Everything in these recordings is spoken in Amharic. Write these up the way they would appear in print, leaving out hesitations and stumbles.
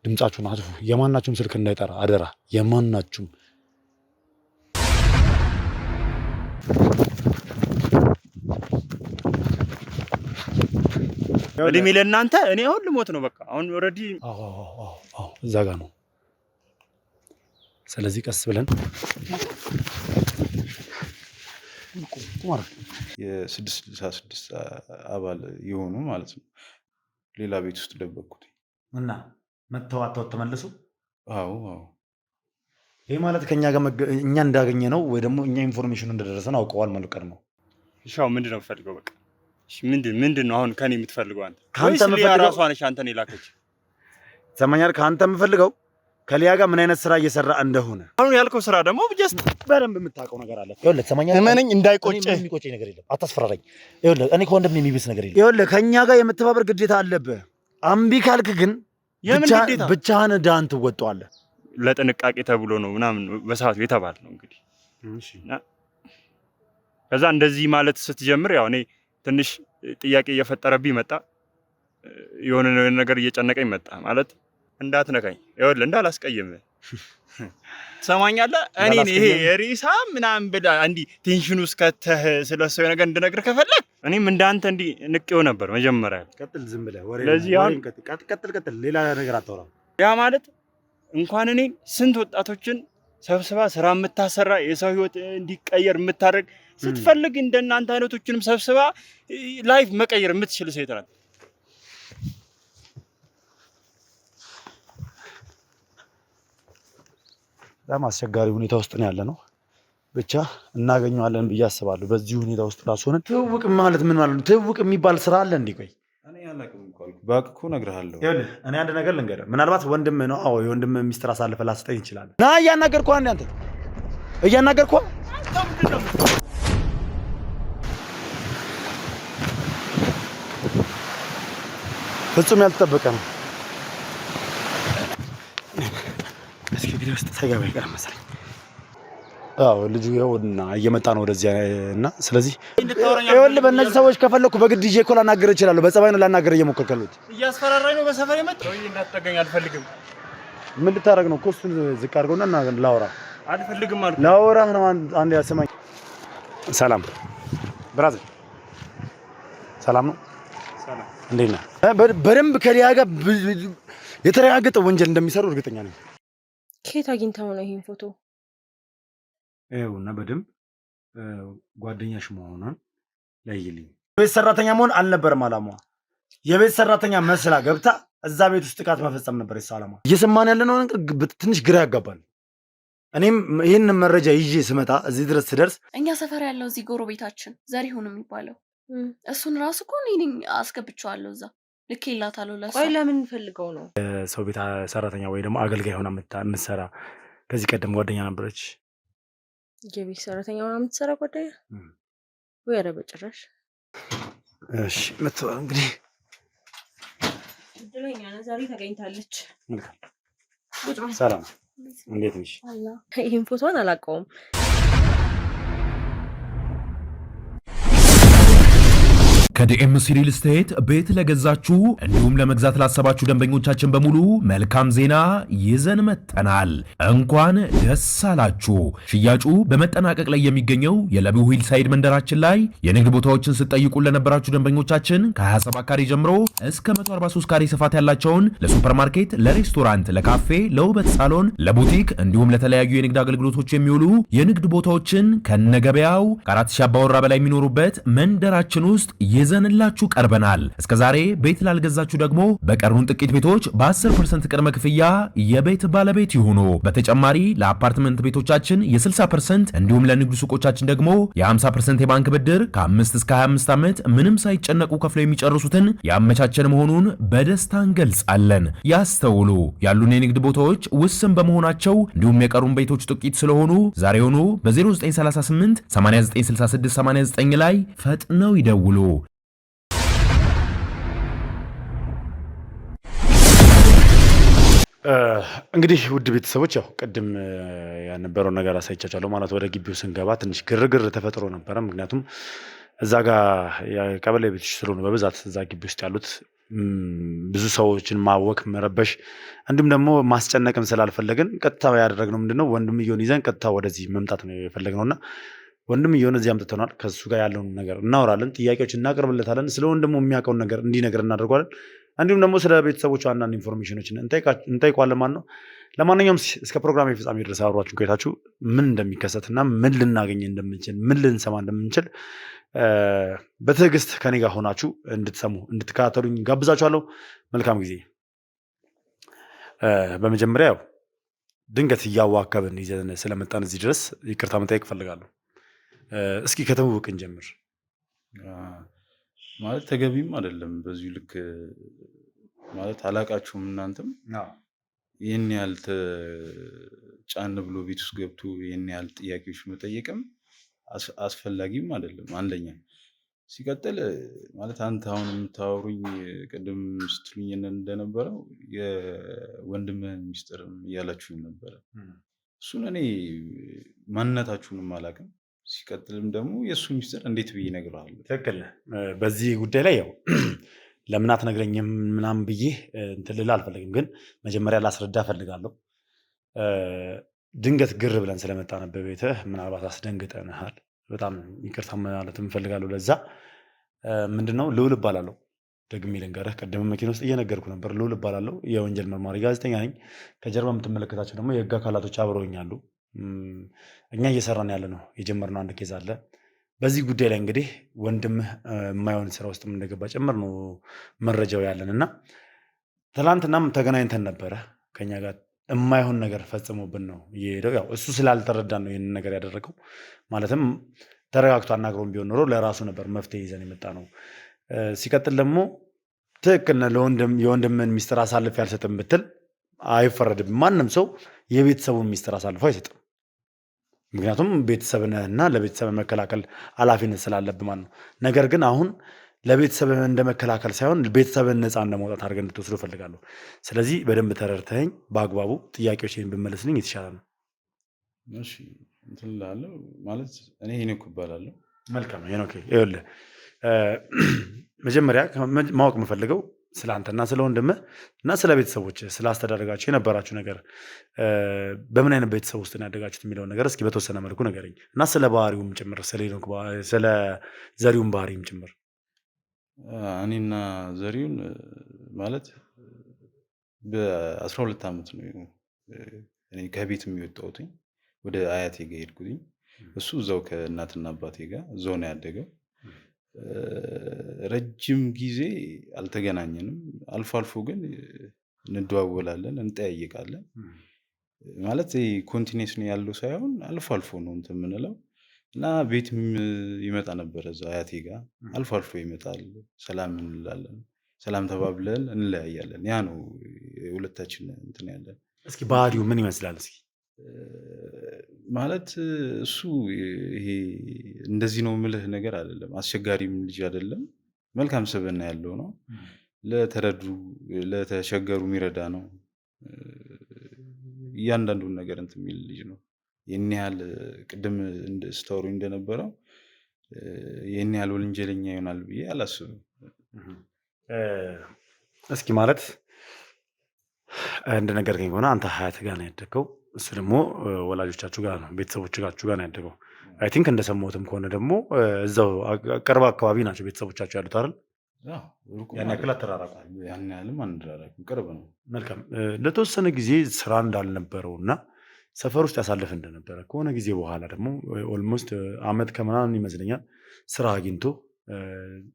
ድምጻችሁን አጥፉ። የማናችሁም ስልክ እንዳይጠራ አደራ። የማናችሁም እድሜ ለእናንተ እኔ አሁን ልሞት ነው በቃ አሁን ኦሬዲ እዛ ጋር ነው። ስለዚህ ቀስ ብለን የ666 አባል የሆኑ ማለት ነው ሌላ ቤት ውስጥ ደበቅኩት እና መተዋተው ተመለሱ። አዎ ይሄ ማለት ከኛ ጋር እኛ እንዳገኘ ነው ወይ ደግሞ እኛ ኢንፎርሜሽኑ እንደደረሰን አውቀዋል ማለት ነው። ሻው ምንድነው የምትፈልገው? በቃ እሺ ምንድነው አሁን ከኔ የምትፈልገው አንተ? ካንተ የምፈልገው ራሷ ነሽ አንተን የላከች ሰማኛል። ካንተ የምፈልገው ከሊያ ጋር ምን አይነት ስራ እየሰራ እንደሆነ አሁን ያልከው ስራ ደግሞ ጀስት በደንብ የምታውቀው ነገር አለ። ይኸውልህ ሰማኛል። እመነኝ እንዳይቆጭህ የሚቆጨኝ ነገር የለም። አታስፈራራኝ። ይኸውልህ እኔ ከወንድም የሚብስ ነገር የለም። ይኸውልህ ከኛ ጋር የምትባበር ግዴታ አለብህ። አምቢ ካልክ ግን ብቻህን ዳን ትወጣዋለህ። ለጥንቃቄ ተብሎ ነው ምናምን በሰዓቱ የተባለ ነው እንግዲህ። እሺ ከዛ እንደዚህ ማለት ስትጀምር ያው እኔ ትንሽ ጥያቄ እየፈጠረብኝ መጣ። የሆነ ነገር እየጨነቀኝ መጣ ማለት እንዳትነካኝ ይኸውልህ እንዳላስቀይም ትሰማኛለህ? እኔን ይሄ ሪሳ ምናምን ብላ እንዲህ ቴንሽን ውስጥ ከተህ ስለሰው ነገር እንድነግርህ ከፈለግ እኔም እንዳንተ እንዲህ ንቄው ነበር መጀመሪያ። ቀጥል ዝም ብለህ ወሬ ቀጥል ሌላ ነገር አታወራ። ያ ማለት እንኳን እኔን ስንት ወጣቶችን ሰብስባ ስራ የምታሰራ የሰው ህይወት እንዲቀየር የምታደርግ ስትፈልግ እንደናንተ አይነቶችንም ሰብስባ ላይፍ መቀየር የምትችል ሴት ናት። በጣም አስቸጋሪ ሁኔታ ውስጥ ነው ያለ ነው። ብቻ እናገኘዋለን ብዬ አስባለሁ። በዚህ ሁኔታ ውስጥ ራሱ ሆነን ትውውቅ ማለት ምን ማለት ነው? ትውውቅ የሚባል ስራ አለ እንዴ? ቆይ እኔ ያላቅም እኮ አልኩ። ባክኩ እነግርሃለሁ። ይኸውልህ እኔ አንድ ነገር ልንገርህ። ምናልባት ወንድም ነው። አዎ የወንድም ሚስጥር አሳልፈህ ላስጠኝ ይችላል። ና እያናገርኩህ አንተ እያናገርኩህ ፍጹም ያልተጠበቀ ነው። እስኪ ቪዲዮ ውስጥ ሳይገባ አይቀርም መሰለኝ። አዎ ልጁ ይኸውና እየመጣ ነው ወደዚያ እና ስለዚህ ይኸውልህ በእነዚህ ሰዎች ከፈለኩ በግድ ይዤ እኮ ላናገር እችላለሁ። በጸባይ ነው ላናገር እየሞከርኩ ያለሁት። እያስፈራራኝ ነው በሰፈር የመጣው። እንዳትጠጋኝ አልፈልግም። ምን ልታረግ ነው? እኮ እሱን ዝቅ አድርገውና ላውራ አልፈልግም አልኩ። ላውራ ነው አንድ ያሰማኝ። ሰላም ብራዘር፣ ሰላም ነው? ሰላም እንዴት ነህ? በደንብ ከሊያ ጋር የተረጋገጠ ወንጀል እንደሚሰሩ እርግጠኛ ነኝ። ከየት አግኝተው ነው ይሄን ፎቶ? ይኸውና በደንብ ጓደኛሽ መሆኗን ለይልኝ። ቤት ሰራተኛ መሆን አልነበረም አላማዋ። የቤት ሰራተኛ መስላ ገብታ እዛ ቤት ውስጥ ጥቃት መፈጸም ነበር የእሷ አላማ። እየሰማን ያለነው ነገር ትንሽ ግራ ያጋባል። እኔም ይህን መረጃ ይዤ ስመጣ እዚህ ድረስ ስደርስ እኛ ሰፈር ያለው እዚህ ጎረቤታችን ዘሪሁን የሚባለው እሱን ራሱ እኮ እኔ አስገብቼዋለሁ እዛ ልኬላታለሁ። ለእሷ ቆይ ለምን ፈልገው ነው? ሰው ቤት ሰራተኛ ወይ ደግሞ አገልጋይ ሆና የምትሰራ ከዚህ ቀደም ጓደኛ ነበረች። የቤት ሰራተኛ ሆና የምትሰራ ጓደኛ ወይ? ኧረ በጭራሽ። እሺ መተዋል እንግዲህ እድለኛ ነህ፣ ዛሬ ተገኝታለች። ሰላም እንዴት ነሽ? ይህን ፎቶን አላውቀውም። ከዲኤምሲ ሪል ስቴት ቤት ለገዛችሁ እንዲሁም ለመግዛት ላሰባችሁ ደንበኞቻችን በሙሉ መልካም ዜና ይዘን መጥተናል። እንኳን ደስ አላችሁ። ሽያጩ በመጠናቀቅ ላይ የሚገኘው የለቡ ሂል ሳይድ መንደራችን ላይ የንግድ ቦታዎችን ስትጠይቁ ለነበራችሁ ደንበኞቻችን ከ27 ካሬ ጀምሮ እስከ 143 ካሬ ስፋት ያላቸውን ለሱፐርማርኬት፣ ለሬስቶራንት፣ ለካፌ፣ ለውበት ሳሎን፣ ለቡቲክ እንዲሁም ለተለያዩ የንግድ አገልግሎቶች የሚውሉ የንግድ ቦታዎችን ከነገበያው ከ4000 አባወራ በላይ የሚኖሩበት መንደራችን ውስጥ ይዘንላችሁ ቀርበናል። እስከዛሬ ቤት ላልገዛችሁ ደግሞ በቀሩን ጥቂት ቤቶች በ10% ቅድመ ክፍያ የቤት ባለቤት ይሁኑ። በተጨማሪ ለአፓርትመንት ቤቶቻችን የ60% እንዲሁም ለንግድ ሱቆቻችን ደግሞ የ50% የባንክ ብድር ከ5 እስከ 25 ዓመት ምንም ሳይጨነቁ ከፍለው የሚጨርሱትን ያመቻቸን መሆኑን በደስታ እንገልጻለን። ያስተውሉ፣ ያሉን የንግድ ቦታዎች ውስን በመሆናቸው እንዲሁም የቀሩን ቤቶች ጥቂት ስለሆኑ ዛሬውኑ በ0938 8966 89 ላይ ፈጥነው ይደውሉ። እንግዲህ ውድ ቤተሰቦች ያው ቅድም ያነበረው ነገር አሳይቻለሁ ማለት ወደ ግቢው ስንገባ ትንሽ ግርግር ተፈጥሮ ነበረ። ምክንያቱም እዛ ጋር የቀበሌ ቤቶች ስለሆኑ በብዛት እዛ ግቢ ውስጥ ያሉት ብዙ ሰዎችን ማወክ መረበሽ እንዲሁም ደግሞ ማስጨነቅም ስላልፈለግን ቀጥታ ያደረግነው ምንድነው ወንድምየውን ይዘን ቀጥታ ወደዚህ መምጣት ነው የፈለግነውና ወንድምየውን እዚህ አምጥተናል። ከሱ ጋር ያለውን ነገር እናወራለን፣ ጥያቄዎች እናቀርብለታለን፣ ስለ ወንድሙ የሚያውቀውን ነገር እንዲነግር እናደርገዋለን። እንዲሁም ደግሞ ስለ ቤተሰቦቹ አንዳንድ ኢንፎርሜሽኖችን እንጠይቋለን ማለት ነው። ለማንኛውም እስከ ፕሮግራም ፍጻሜ ድረስ አብራችሁን ቆይታችሁ ምን እንደሚከሰትና ምን ልናገኝ እንደምንችል ምን ልንሰማ እንደምንችል በትዕግስት ከኔ ጋር ሆናችሁ እንድትሰሙ እንድትከታተሉኝ ጋብዛችኋለሁ። መልካም ጊዜ። በመጀመሪያ ያው ድንገት እያዋከብን ይዘን ስለመጣን እዚህ ድረስ ይቅርታ መጠየቅ እፈልጋለሁ። እስኪ ከተዋወቅ እንጀምር። ማለት ተገቢም አይደለም በዚሁ ልክ ማለት አላቃችሁም እናንተም ይህን ያህል ጫን ብሎ ቤት ውስጥ ገብቶ ይህን ያህል ጥያቄዎች መጠየቅም አስፈላጊም አይደለም። አንደኛ ሲቀጥል ማለት አንተ አሁን የምታወሩኝ ቅድም ስትሉኝ እንደነበረው የወንድምህን ሚስጥርም እያላችሁኝ ነበረ። እሱን እኔ ማንነታችሁንም አላውቅም። ሲቀጥልም ደግሞ የእሱ ሚስጥር እንዴት ብዬ እነግርሃለሁ? ትክክል። በዚህ ጉዳይ ላይ ያው ለምን አትነግረኝም ምናምን ብዬ እንትን ልል አልፈልግም፣ ግን መጀመሪያ ላስረዳ እፈልጋለሁ። ድንገት ግር ብለን ስለመጣን በቤትህ ምናልባት አስደንግጠንሃል። በጣም ይቅርታ ማለት እንፈልጋለሁ። ለዛ ምንድነው ልዑል እባላለሁ። ደግሜ ልንገርህ፣ ቅድም መኪና ውስጥ እየነገርኩ ነበር። ልዑል እባላለሁ። የወንጀል መርማሪ ጋዜጠኛ ነኝ። ከጀርባ የምትመለከታቸው ደግሞ የህግ አካላቶች አብረውኛሉ። እኛ እየሰራን ያለ ነው የጀመርነው አንድ ኬዝ አለ። በዚህ ጉዳይ ላይ እንግዲህ ወንድምህ የማይሆን ስራ ውስጥ እንደገባ ጭምር ነው መረጃው ያለን እና ትላንትናም ተገናኝተን ነበረ። ከኛ ጋር የማይሆን ነገር ፈጽሞብን ነው እየሄደው። ያው እሱ ስላልተረዳን ነው ይህንን ነገር ያደረገው። ማለትም ተረጋግቶ አናግሮን ቢሆን ኖሮ ለራሱ ነበር መፍትሄ ይዘን የመጣ ነው። ሲቀጥል ደግሞ ትክክል ነህ። የወንድምህን ሚስጥር አሳልፌ አልሰጥም ብትል አይፈረድም። ማንም ሰው የቤተሰቡን ሚስጥር አሳልፎ አይሰጥም። ምክንያቱም ቤተሰብንህና ለቤተሰብ መከላከል ኃላፊነት ስላለብህ ማለት ነው። ነገር ግን አሁን ለቤተሰብ እንደ መከላከል ሳይሆን ቤተሰብን ነፃ እንደመውጣት አድርገን እንድትወስዱ እፈልጋለሁ። ስለዚህ በደንብ ተረድተኸኝ በአግባቡ ጥያቄዎችን ብመለስልኝ የተሻለ ነው። እሺ እንትን እላለሁ ማለት እኔ ሄኖክ እባላለሁ። መልካም ነው ሄኖክ። ይኸውልህ መጀመሪያ ማወቅ የምፈልገው ስለ አንተና ስለ ወንድምህ እና ስለ ቤተሰቦች ስለ አስተዳደጋችሁ የነበራችሁ ነገር በምን አይነት ቤተሰብ ውስጥ ያደጋችሁት የሚለውን ነገር እስኪ በተወሰነ መልኩ ንገረኝ እና ስለ ባህሪውም ጭምር ስለ ዘሪውን ባህሪም ጭምር። እኔና ዘሪውን ማለት በ12 ዓመት ነው እኔ ከቤት የሚወጣሁት ወደ አያቴ ጋር ሄድኩኝ። እሱ እዛው ከእናትና አባቴ ጋር እዛው ነው ያደገው። ረጅም ጊዜ አልተገናኘንም። አልፎ አልፎ ግን እንደዋወላለን፣ እንጠያየቃለን። ማለት ኮንቲኒስ ነው ያለው ሳይሆን አልፎ አልፎ ነው እንትን የምንለው እና ቤት ይመጣ ነበር እዛ አያቴ ጋር አልፎ አልፎ ይመጣል። ሰላም እንላለን፣ ሰላም ተባብለን እንለያያለን። ያ ነው ሁለታችን እንትን ያለን። እስኪ ባህሪው ምን ይመስላል? እስኪ ማለት እሱ ይሄ እንደዚህ ነው የምልህ ነገር አይደለም። አስቸጋሪም ልጅ አይደለም። መልካም ስብዕና ያለው ነው። ለተረዱ ለተቸገሩ የሚረዳ ነው። እያንዳንዱን ነገር እንትን የሚል ልጅ ነው። ይህን ያህል ቅድም ስታወሩኝ እንደነበረው ይህን ያህል ወንጀለኛ ይሆናል ብዬ አላስብም። እስኪ ማለት አንድ ነገር ከሆነ አንተ ሀያት ጋር ነው ያደገው፣ እሱ ደግሞ ወላጆቻችሁ ጋር ነው ቤተሰቦቻችሁ ጋር ነው ያደገው። አይ ቲንክ እንደሰማሁትም ከሆነ ደግሞ እዛው ቅርብ አካባቢ ናቸው ቤተሰቦቻችሁ ያሉት አይደል? ያን ያክል አተራራቁም? ያን ያህልም አንራራቅም፣ ቅርብ ነው። መልካም። ለተወሰነ ጊዜ ስራ እንዳልነበረው እና ሰፈር ውስጥ ያሳልፍ እንደነበረ ከሆነ ጊዜ በኋላ ደግሞ ኦልሞስት አመት ከምናምን ይመስለኛል ስራ አግኝቶ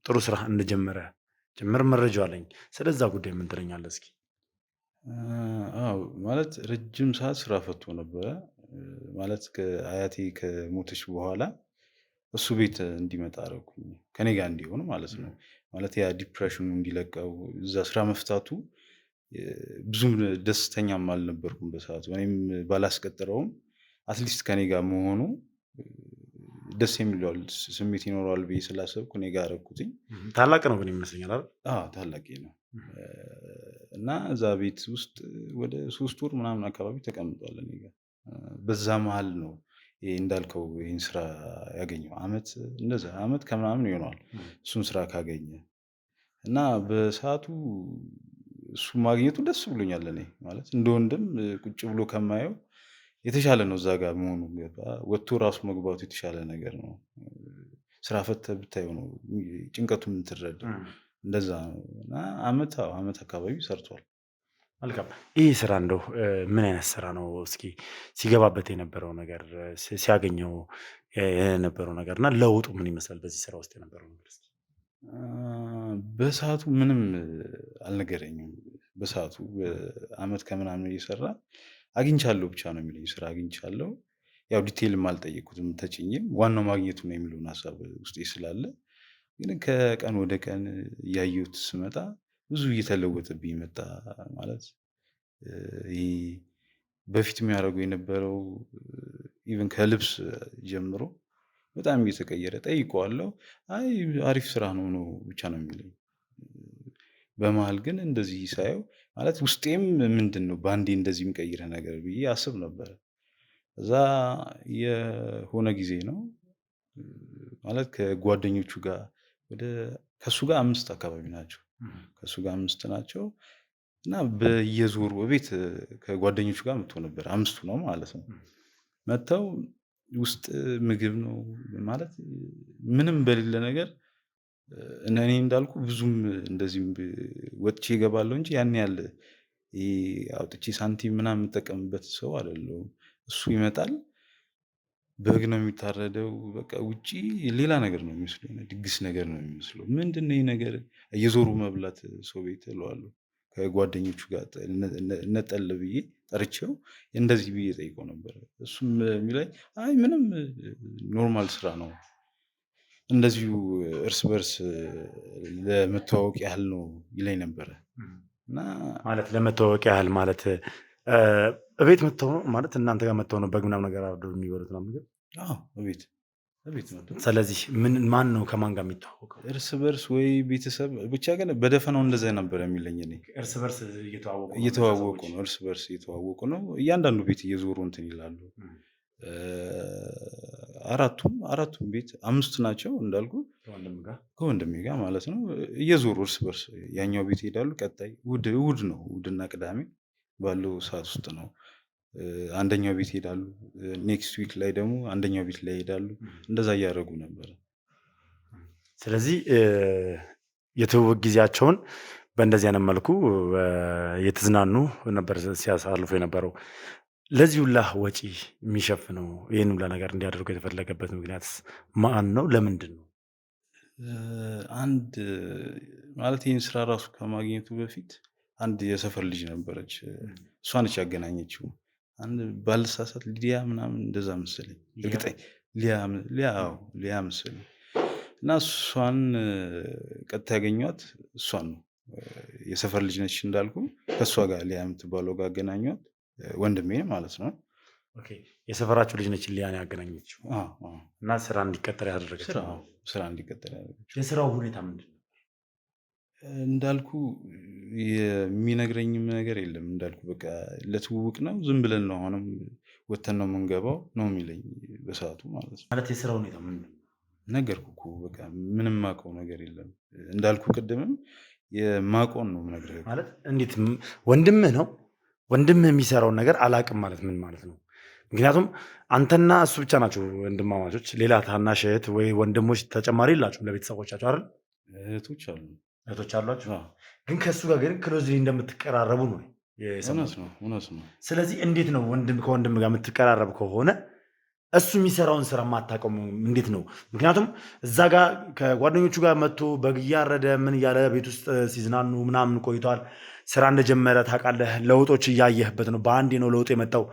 ጥሩ ስራ እንደጀመረ ጭምር መረጃ አለኝ። ስለዛ ጉዳይ ምን ትለኛለህ እስኪ? አዎ ማለት ረጅም ሰዓት ስራ ፈቶ ነበረ። ማለት ከአያቴ ከሞተች በኋላ እሱ ቤት እንዲመጣ አደረኩኝ፣ ከኔ ጋር እንዲሆን ማለት ነው። ማለት ያ ዲፕሬሽኑ እንዲለቀው እዛ ስራ መፍታቱ ብዙም ደስተኛም አልነበርኩም በሰዓቱ። እኔም ባላስቀጥረውም አትሊስት ከኔ ጋር መሆኑ ደስ የሚለዋል ስሜት ይኖረዋል ብዬ ስላሰብኩ እኔ ጋር አደረኩትኝ። ታላቅ ነው ግን ይመስለኛል አይደል? ታላቅ ነው። እና እዛ ቤት ውስጥ ወደ 3 ወር ምናምን አካባቢ ተቀምጧል እኔ ጋር። በዛ መሀል ነው እንዳልከው ይህን ስራ ያገኘው አመት ከምናምን ይሆነዋል እሱን ስራ ካገኘ እና በሰዓቱ እሱ ማግኘቱ ደስ ብሎኛል። እኔ ማለት እንደ ወንድም ቁጭ ብሎ ከማየው የተሻለ ነው እዛ ጋር መሆኑ። ወጥቶ ራሱ መግባቱ የተሻለ ነገር ነው። ስራ ፈተህ ብታየው ነው ጭንቀቱን የምትረዳ። እንደዛ ነው እና አመት አካባቢ ሰርቷል። መልካም። ይህ ስራ እንደው ምን አይነት ስራ ነው? እስኪ ሲገባበት የነበረው ነገር ሲያገኘው የነበረው ነገር እና ለውጡ ምን ይመስላል? በዚህ ስራ ውስጥ የነበረው ነገር በሰዓቱ ምንም አልነገረኝም። በሰዓቱ አመት ከምናምን እየሰራ አግኝቻለሁ ብቻ ነው የሚለኝ። ስራ አግኝቻለሁ። ያው ዲቴይልም አልጠየቅኩትም ተጭኝም ዋናው ማግኘቱ ነው የሚለውን ሀሳብ ውስጤ ስላለ፣ ግን ከቀን ወደ ቀን እያየሁት ስመጣ ብዙ እየተለወጠብኝ መጣ። ማለት ይሄ በፊት የሚያደርገው የነበረው ኢቨን ከልብስ ጀምሮ በጣም እየተቀየረ ጠይቀዋለሁ። አይ አሪፍ ስራ ነው ብቻ ነው የሚለኝ። በመሀል ግን እንደዚህ ሳየው ማለት ውስጤም ምንድን ነው በአንዴ እንደዚህ የሚቀይረ ነገር ብዬ አስብ ነበር። እዛ የሆነ ጊዜ ነው ማለት ከጓደኞቹ ጋር ከእሱ ጋር 5 አካባቢ ናቸው። ከእሱ ጋር 5 ናቸው እና በየዞሩ በቤት ከጓደኞቹ ጋር መጥቶ ነበር። 5ቱ ነው ማለት ነው። መጥተው ውስጥ ምግብ ነው ማለት ምንም በሌለ ነገር እኔ እንዳልኩ ብዙም እንደዚህም ወጥቼ እገባለሁ እንጂ ያን ያለ አውጥቼ ሳንቲም ምናምን የምጠቀምበት ሰው አይደለሁም። እሱ ይመጣል፣ በግ ነው የሚታረደው። በቃ ውጪ ሌላ ነገር ነው የሚመስለው፣ ድግስ ነገር ነው የሚመስለው። ምንድን ነው ይህ ነገር? እየዞሩ መብላት ሰው ቤት እለዋለሁ። ከጓደኞቹ ጋር ነጠል ብዬ ጠርቼው እንደዚህ ብዬ ጠይቀው ነበር። እሱም የሚለኝ አይ ምንም ኖርማል ስራ ነው፣ እንደዚሁ እርስ በርስ ለመተዋወቅ ያህል ነው ይለኝ ነበረ። እና ማለት ለመተዋወቅ ያህል ማለት እቤት መጥተው ነው ማለት እናንተ ጋር መጥተው ነው በግ ምናምን ነገር አርደው የሚበሉት ምናምን ነገር? አዎ እቤት ነው። ስለዚህ ማን ነው ከማን ጋር የሚተዋወቀው? እርስ በርስ ወይ ቤተሰብ ብቻ፣ ግን በደፈናው እንደዛ ነበር የሚለኝ። እኔ እርስ በርስ እየተዋወቁ ነው፣ እርስ በርስ እየተዋወቁ ነው። እያንዳንዱ ቤት እየዞሩ እንትን ይላሉ። አራቱም ቤት 5 ናቸው እንዳልኩ ከወንድሜ ጋር ማለት ነው። እየዞሩ እርስ በርስ ያኛው ቤት ይሄዳሉ። ቀጣይ እሑድ ነው፣ እሑድና ቅዳሜ ባለው ሰዓት ውስጥ ነው አንደኛው ቤት ይሄዳሉ። ኔክስት ዊክ ላይ ደግሞ አንደኛው ቤት ላይ ይሄዳሉ። እንደዛ እያደረጉ ነበር። ስለዚህ የትውውቅ ጊዜያቸውን በእንደዚህ አይነት መልኩ የተዝናኑ ነበር ሲያሳልፉ የነበረው። ለዚህ ሁላ ወጪ የሚሸፍነው ይህን ሁላ ነገር እንዲያደርጉ የተፈለገበት ምክንያት ማን ነው? ለምንድን ነው? አንድ ማለት ይህን ስራ ራሱ ከማግኘቱ በፊት አንድ የሰፈር ልጅ ነበረች። እሷ ነች ያገናኘችው። አንድ ባልሳሳት ሊዲያ ምናምን እንደዛ መሰለኝ፣ እርግጠኛ ሊያ መሰለኝ። እና እሷን ቀጥታ ያገኟት እሷን ነው። የሰፈር ልጅ ነች እንዳልኩ። ከእሷ ጋር ሊያ የምትባለው ጋር አገናኟት፣ ወንድሜ ማለት ነው። የሰፈራችሁ ልጅ ነች ሊያን ያገናኘችው እና ስራ እንዲቀጠር ያደረገችው። ስራ እንዲቀጠር ያደረገችው። የስራው ሁኔታ ምንድን ነው? እንዳልኩ የሚነግረኝም ነገር የለም። እንዳልኩ በቃ ለትውውቅ ነው፣ ዝም ብለን ነው አሁንም ወተን ነው የምንገባው ነው የሚለኝ በሰዓቱ ማለት ነው። ማለት የስራ ሁኔታ ምንድን ነው? ነገርኩ እኮ በቃ ምንም ማውቀው ነገር የለም። እንዳልኩ ቅድምም የማውቀውን ነው የምነግርህ። ማለት እንዴት ወንድምህ ነው? ወንድምህ የሚሰራውን ነገር አላውቅም ማለት ምን ማለት ነው? ምክንያቱም አንተና እሱ ብቻ ናቸው ወንድማማቾች። ሌላ ታናሽ እህት ወይ ወንድሞች ተጨማሪ የላችሁም ለቤተሰቦቻቸው አይደል? እህቶች አሏችሁ። ግን ከእሱ ጋር ግን ክሎዝሊ እንደምትቀራረቡ ነው እውነት ነው። ስለዚህ እንዴት ነው ከወንድም ጋር የምትቀራረብ ከሆነ እሱ የሚሰራውን ስራ የማታውቀው እንዴት ነው? ምክንያቱም እዛ ጋር ከጓደኞቹ ጋር መጥቶ በግ እያረደ ምን እያለ ቤት ውስጥ ሲዝናኑ ምናምን ቆይቷል። ስራ እንደጀመረ ታውቃለህ። ለውጦች እያየህበት ነው። በአንዴ ነው ለውጥ የመጣው።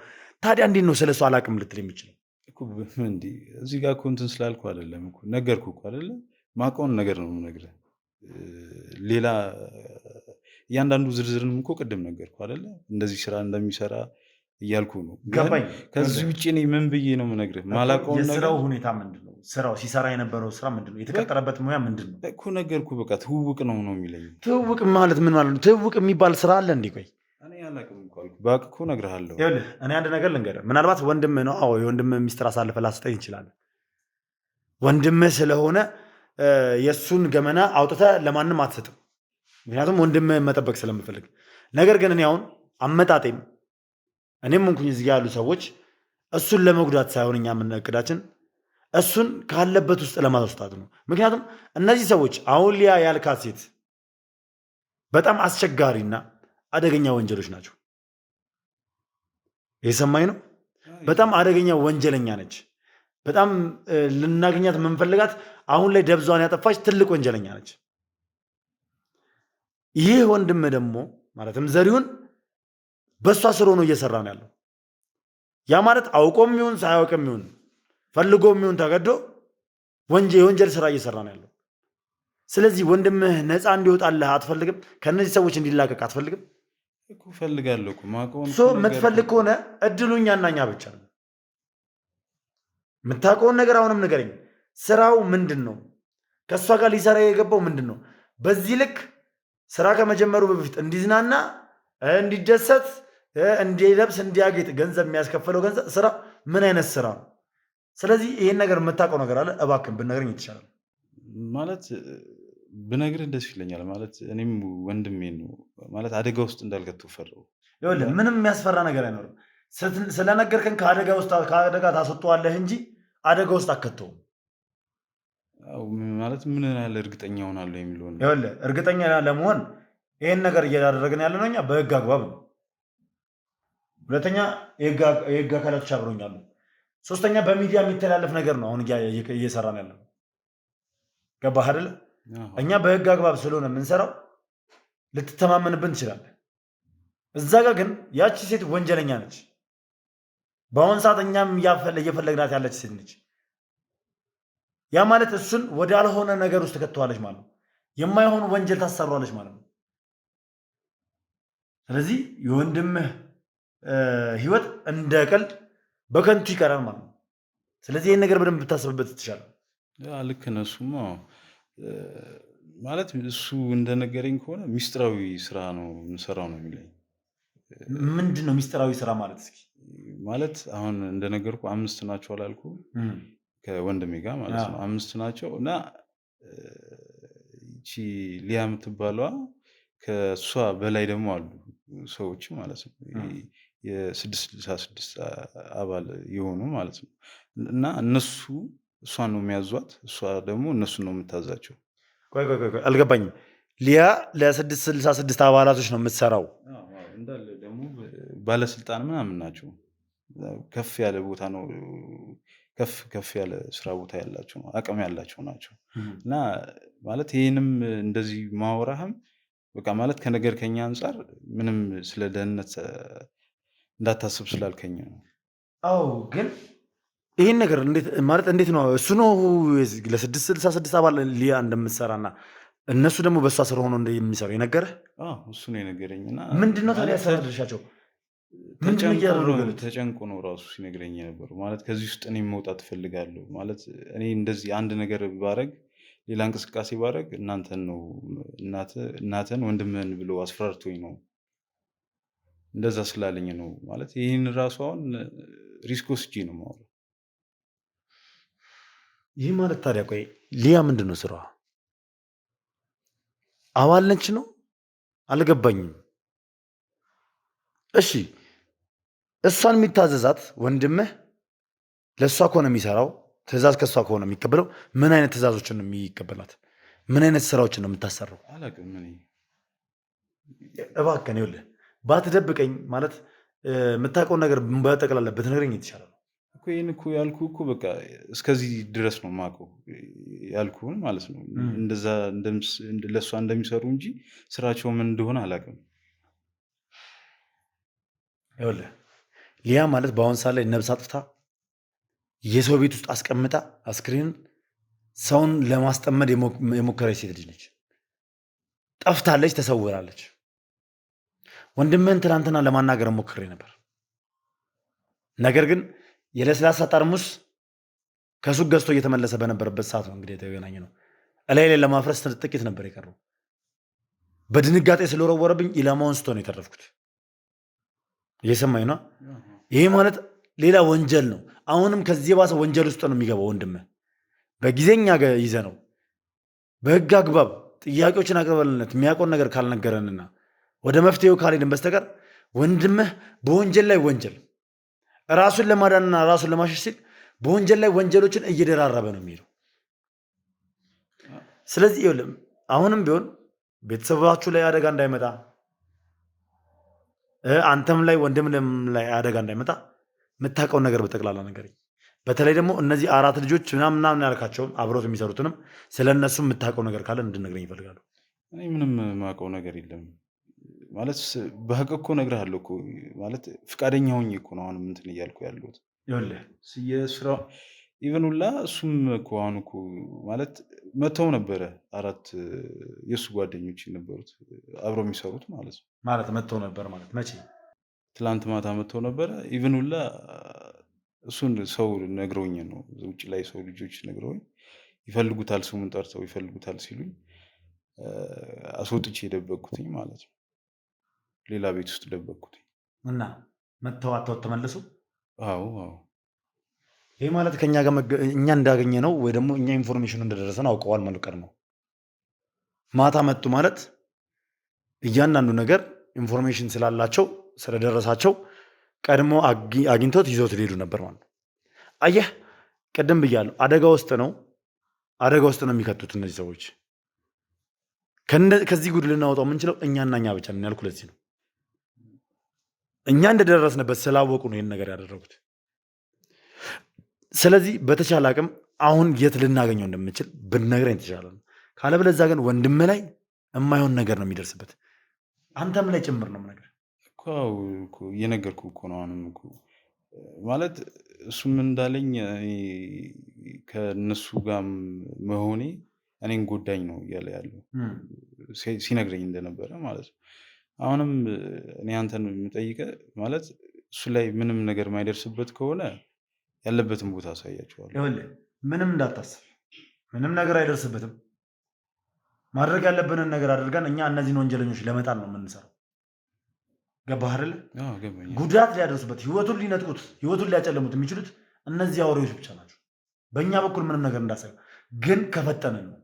ታዲያ እንዴት ነው ስለሱ አላውቅም ልትል የምችለው? እዚህ ጋር እኮ እንትን ስላልኩ አይደለም እኮ ነገርኩህ እኮ አይደለ? ማውቀውን ነገር ነው የምነግርህ። ሌላ እያንዳንዱ ዝርዝርንም እኮ ቅድም ነገርኩህ አይደለ? እንደዚህ ስራ እንደሚሰራ እያልኩ ነው። ከዚህ ውጭ እኔ ምን ብዬ ነው የምነግርህ? ማላውቀውን ነገር። የስራው ሁኔታ ምንድን ነው? ስራው ሲሰራ የነበረው ስራ ምንድን ነው? የተቀጠረበት ሙያ ምንድን ነው እኮ ነገርኩህ። በቃ ትውውቅ ነው የሚለኝ። ትውውቅ ማለት ምን ማለት ነው? ትውውቅ የሚባል ስራ አለ እንዴ? ቆይ እኔ አላውቅም እኮ አልኩህ። ባቅ እኮ እነግርሃለሁ። ይኸውልህ እኔ አንድ ነገር ልንገርህ። ምናልባት ወንድምህ ነው። አዎ የወንድምህ ሚስጥር አሳልፈህ ላትሰጠኝ ትችላለህ። ወንድምህ ስለሆነ የእሱን ገመና አውጥተህ ለማንም አትሰጥም። ምክንያቱም ወንድምህን መጠበቅ ስለምፈልግ። ነገር ግን እኔ አሁን አመጣጤም እኔም እንኩኝ እዚህ ያሉ ሰዎች እሱን ለመጉዳት ሳይሆን እኛ የምንእቅዳችን እሱን ካለበት ውስጥ ለማስወጣት ነው። ምክንያቱም እነዚህ ሰዎች አሁን ሊያ ያልካት ሴት በጣም አስቸጋሪና አደገኛ ወንጀሎች ናቸው። የሰማኝ ነው። በጣም አደገኛ ወንጀለኛ ነች። በጣም ልናገኛት የምንፈልጋት አሁን ላይ ደብዟን ያጠፋች ትልቅ ወንጀለኛ ነች። ይህ ወንድም ደግሞ ማለትም ዘሪሁን በእሷ ስር ሆኖ እየሰራ ነው ያለው። ያ ማለት አውቆም ይሁን ሳያውቅም ይሁን ፈልጎም ይሁን ተገዶ የወንጀል ስራ እየሰራ ነው ያለው። ስለዚህ ወንድምህ ነፃ እንዲወጣልህ አትፈልግም? ከእነዚህ ሰዎች እንዲላቀቅ አትፈልግም? ፈልጋለሁ እኮ የምትፈልግ ከሆነ እድሉ እኛና እኛ ብቻ ነው። የምታውቀውን ነገር አሁንም ንገረኝ። ስራው ምንድን ነው? ከእሷ ጋር ሊሰራ የገባው ምንድን ነው? በዚህ ልክ ስራ ከመጀመሩ በፊት እንዲዝናና፣ እንዲደሰት፣ እንዲለብስ፣ እንዲያጌጥ ገንዘብ የሚያስከፍለው ገንዘብ ስራ ምን አይነት ስራ ነው? ስለዚህ ይሄን ነገር የምታውቀው ነገር አለ፣ እባክህን ብነግረኝ ይቻላል። ማለት ብነግርህ ደስ ይለኛል። ማለት እኔም ወንድሜ ነው ማለት አደጋ ውስጥ እንዳልከተው ፈራሁ። ይኸውልህ ምንም የሚያስፈራ ነገር አይኖርም። ስለነገርከን ከአደጋ ታስወጣዋለህ እንጂ አደጋ ውስጥ አከተውም። ማለት ምን ያህል እርግጠኛ ሆናለሁ የሚለው ነው። ይኸውልህ እርግጠኛ ለመሆን ይህን ነገር እያደረግን ያለ ነው እኛ በህግ አግባብ ነው። ሁለተኛ የህግ አካላቶች አብረውኛሉ። ሶስተኛ በሚዲያ የሚተላለፍ ነገር ነው አሁን እየሰራን ያለ ነው። ገባህ አይደለ? እኛ በህግ አግባብ ስለሆነ የምንሰራው ልትተማመንብን ትችላለህ። እዛ ጋር ግን ያቺ ሴት ወንጀለኛ ነች። በአሁን ሰዓት እኛም እየፈለግናት ያለች ሴት ነች። ያ ማለት እሱን ወደ ያልሆነ ነገር ውስጥ ትከተዋለች ማለት ነው። የማይሆኑ ወንጀል ታሰሯለች ማለት ነው። ስለዚህ የወንድምህ ህይወት እንደ ቀልድ በከንቱ ይቀራል ማለት ነው። ስለዚህ ይህን ነገር በደንብ ብታስብበት ትችላለህ። ልክ ነህ። እሱማ ማለት እሱ እንደነገረኝ ከሆነ ሚስጥራዊ ስራ ነው የምሰራው ነው የሚለኝ። ምንድን ነው ሚስጥራዊ ስራ ማለት? እስኪ ማለት አሁን እንደነገርኩ 5 ናቸው አላልኩ? ከወንድሜ ጋር ማለት ነው 5 ናቸው። እና ይቺ ሊያ የምትባለዋ ከእሷ በላይ ደግሞ አሉ ሰዎች ማለት ነው የ666 አባል የሆኑ ማለት ነው። እና እነሱ እሷን ነው የሚያዟት፣ እሷ ደግሞ እነሱን ነው የምታዛቸው። ቆይ አልገባኝም። ሊያ ለ666 አባላቶች ነው የምትሰራው? እንዳለ ደግሞ ባለስልጣን ምናምን ናቸው። ከፍ ያለ ቦታ ነው፣ ከፍ ያለ ስራ ቦታ ያላቸው አቅም ያላቸው ናቸው። እና ማለት ይህንም እንደዚህ ማወራህም በቃ ማለት ከነገር ከኛ አንጻር ምንም ስለ ደህንነት እንዳታስብ ስላልከኝ ነው። አዎ ግን ይህን ነገር እንዴት ነው እሱ ነው ለ666 አባል ሊያ እንደምትሰራና እነሱ ደግሞ በእሷ ስር ሆኖ እንደሚሰሩ የነገረህ? እሱ ነው የነገረኝ። እና ምንድን ነው ታዲያ ያስተዳድርሻቸው? ተጨንቆ ነው ራሱ ሲነግረኝ የነበረው። ማለት ከዚህ ውስጥ እኔ መውጣት እፈልጋለሁ ማለት እኔ እንደዚህ አንድ ነገር ባረግ፣ ሌላ እንቅስቃሴ ባረግ እናንተን ነው እናትን ወንድምህን ብሎ አስፈራርቶኝ ነው እንደዛ ስላለኝ ነው ማለት ይህን ራሱ አሁን ሪስክ ወስጄ ነው የማወራው። ይህ ማለት ታዲያ ቆይ ሊያ ምንድን ነው ስራዋ? አባል ነች ነው? አልገባኝም። እሺ እሷን የሚታዘዛት ወንድምህ ለእሷ ከሆነ የሚሰራው ትእዛዝ ከእሷ ከሆነ የሚቀበለው ምን አይነት ትእዛዞችን ነው የሚቀበላት? ምን አይነት ስራዎችን ነው የምታሰራው? አላውቅም። እባክህን ይኸውልህ ባትደብቀኝ ማለት የምታውቀውን ነገር በጠቅላላ ብትነግረኝ የተሻለ ነው እኮ። ይህን እኮ ያልኩህ እኮ በቃ እስከዚህ ድረስ ነው የማውቀው ያልኩህን ማለት ነው። እንደዛ ለእሷ እንደሚሰሩ እንጂ ስራቸው ምን እንደሆነ አላውቅም። ይኸውልህ ሊያ ማለት በአሁን ሰዓት ላይ ነብስ አጥፍታ የሰው ቤት ውስጥ አስቀምጣ አስክሬን ሰውን ለማስጠመድ የሞከረች ሴት ልጅ ነች። ጠፍታለች፣ ተሰውራለች። ወንድምህን ትናንትና ለማናገር ሞክሬ ነበር። ነገር ግን የለስላሳ ጠርሙስ ከሱቅ ገዝቶ እየተመለሰ በነበረበት ሰዓት ነው እንግዲህ የተገናኘ ነው። እላይ ላይ ለማፍረስ ጥቂት ነበር የቀረው። በድንጋጤ ስለወረወረብኝ ኢላማውን ስቶ ነው የተረፍኩት። እየሰማኝ ነው። ይሄ ማለት ሌላ ወንጀል ነው። አሁንም ከዚህ የባሰ ወንጀል ውስጥ ነው የሚገባው ወንድምህ። በጊዜኛ ይዘ ነው በህግ አግባብ ጥያቄዎችን አቅርበልነት የሚያውቀውን ነገር ካልነገረንና ወደ መፍትሄው ካልሄድን በስተቀር ወንድምህ በወንጀል ላይ ወንጀል ራሱን ለማዳንና ራሱን ለማሸሽ ሲል በወንጀል ላይ ወንጀሎችን እየደራረበ ነው የሚሄደው። ስለዚህ አሁንም ቢሆን ቤተሰባችሁ ላይ አደጋ እንዳይመጣ፣ አንተም ላይ ወንድም ላይ አደጋ እንዳይመጣ የምታውቀውን ነገር በጠቅላላ ነገር፣ በተለይ ደግሞ እነዚህ 4 ልጆች ምናምን ያልካቸውን አብሮት የሚሰሩትንም ስለ እነሱ የምታውቀው ነገር ካለ እንድነግረኝ ይፈልጋሉ። እኔ ምንም የማውቀው ነገር የለም ማለት በህግ እኮ እነግርሃለሁ እኮ ማለት ፍቃደኛ ሆኜ እኮ ነው አሁንም እንትን እያልኩ ያለሁት። የስራ ኢቨን ሁላ እሱም እኮ አሁን እኮ ማለት መተው ነበረ 4 የእሱ ጓደኞች የነበሩት አብረው የሚሰሩት ማለት ነው። ማለት መተው ነበር ማለት መቼ? ትላንት ማታ መተው ነበረ። ኢቨን ሁላ እሱን ሰው ነግረውኝ ነው ውጭ ላይ ሰው ልጆች ነግረውኝ ይፈልጉታል፣ ስሙን ጠርተው ይፈልጉታል ሲሉኝ አስወጥቼ የደበቅኩትኝ ማለት ነው። ሌላ ቤት ውስጥ ደበቅኩትኝ እና መተው አተውት ተመለሱ። አዎ ይሄ ማለት ከኛ ጋር እኛ እንዳገኘ ነው ወይ ደግሞ እኛ ኢንፎርሜሽኑ እንደደረሰን አውቀዋል ማለት ነው። ማታ መጡ ማለት እያንዳንዱ ነገር ኢንፎርሜሽን ስላላቸው ስለደረሳቸው ቀድሞ አግኝቶት ይዘውት ሊሄዱ ነበር ማለት ነው። አየህ ቅድም ብያለሁ፣ አደጋ ውስጥ ነው የሚከቱት እነዚህ ሰዎች። ከዚህ ጉድ ልናወጣው የምንችለው እኛና እኛ ብቻ ነን ያልኩ ለዚህ ነው። እኛ እንደደረስንበት ስላወቁ ነው ይህን ነገር ያደረጉት። ስለዚህ በተቻለ አቅም አሁን የት ልናገኘው እንደምንችል ብንነግረኝ የተሻለ ነው። ካለበለዚያ ግን ወንድም ላይ የማይሆን ነገር ነው የሚደርስበት፣ አንተም ላይ ጭምር ነው ነገር እየነገርኩ እኮ ነው። አሁንም እኮ ማለት እሱም እንዳለኝ ከነሱ ጋር መሆኔ እኔን ጎዳኝ ነው እያለ ያለው ሲነግረኝ እንደነበረ ማለት ነው። አሁንም እኔ አንተን የምጠይቀህ ማለት እሱ ላይ ምንም ነገር የማይደርስበት ከሆነ ያለበትን ቦታ አሳያቸዋለሁ። ምንም እንዳታስብ፣ ምንም ነገር አይደርስበትም። ማድረግ ያለብንን ነገር አድርገን እኛ እነዚህን ወንጀለኞች ለመጣል ነው የምንሰራው። ገባህ አይደለ? ጉዳት ሊያደርሱበት፣ ህይወቱን ሊነጥቁት፣ ህይወቱን ሊያጨለሙት የሚችሉት እነዚህ አውሬዎች ብቻ ናቸው። በእኛ በኩል ምንም ነገር እንዳሰብ ግን ከፈጠንን ነው።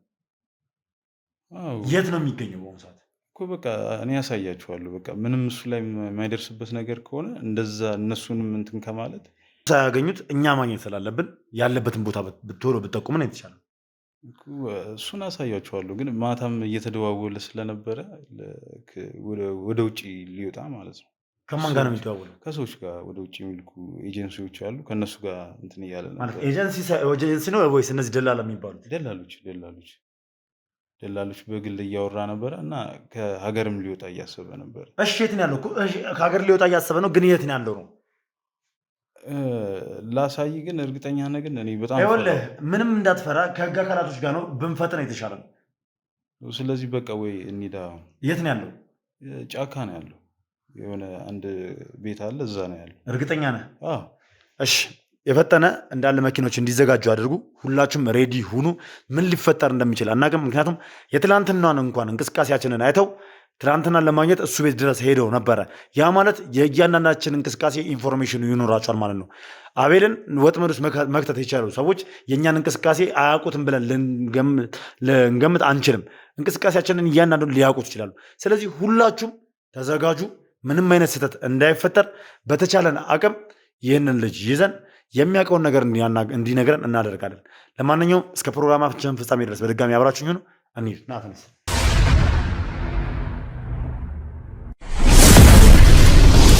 የት ነው የሚገኘው በአሁኑ ሰዓት እኮ በቃ እኔ ያሳያቸዋለሁ። በቃ ምንም እሱ ላይ የማይደርስበት ነገር ከሆነ እንደዛ እነሱንም እንትን ከማለት ሳያገኙት እኛ ማግኘት ስላለብን ያለበትን ቦታ ቶሎ ብትጠቁመን የተሻለ እሱን አሳያቸዋለሁ። ግን ማታም እየተደዋወለ ስለነበረ ወደ ውጭ ሊወጣ ማለት ነው። ከማን ጋር ነው የሚደዋወለው? ከሰዎች ጋር ወደ ውጭ የሚልኩ ኤጀንሲዎች አሉ። ከእነሱ ጋር እንትን እያለ ነበር። ኤጀንሲ ነው ወይስ እነዚህ ደላላ የሚባሉት? ደላሎች በግል እያወራ ነበረ እና ከሀገርም ሊወጣ እያሰበ ነበር። እሺ የት ነው ያለው? ከሀገር ሊወጣ እያሰበ ነው፣ ግን የት ነው ያለው ነው ላሳይ። ግን እርግጠኛ ነህ? ግን እኔ በጣም ይኸውልህ ምንም እንዳትፈራ፣ ከህግ አካላቶች ጋር ነው ብንፈጥን የተሻለ ነው። ስለዚህ በቃ ወይ እንሂዳ። የት ነው ያለው? ጫካ ነው ያለው። የሆነ አንድ ቤት አለ፣ እዛ ነው ያለው። እርግጠኛ ነህ? እሺ የፈጠነ እንዳለ መኪኖች እንዲዘጋጁ አድርጉ። ሁላችሁም ሬዲ ሁኑ። ምን ሊፈጠር እንደሚችል አናውቅም። ምክንያቱም የትላንትናን እንኳን እንቅስቃሴያችንን አይተው ትናንትና ለማግኘት እሱ ቤት ድረስ ሄደው ነበረ። ያ ማለት የእያንዳንዳችን እንቅስቃሴ ኢንፎርሜሽኑ ይኖራቸዋል ማለት ነው። አቤልን ወጥመድ ውስጥ መክተት የቻሉ ሰዎች የእኛን እንቅስቃሴ አያውቁትም ብለን ልንገምት አንችልም። እንቅስቃሴያችንን እያንዳንዱን ሊያውቁት ይችላሉ። ስለዚህ ሁላችሁም ተዘጋጁ። ምንም አይነት ስህተት እንዳይፈጠር በተቻለን አቅም ይህንን ልጅ ይዘን የሚያውቀውን ነገር እንዲነግረን እናደርጋለን። ለማንኛውም እስከ ፕሮግራማችን ፍጻሜ ድረስ በድጋሚ አብራችሁኝ ሆኑ። እንሂድ ና ተነስ።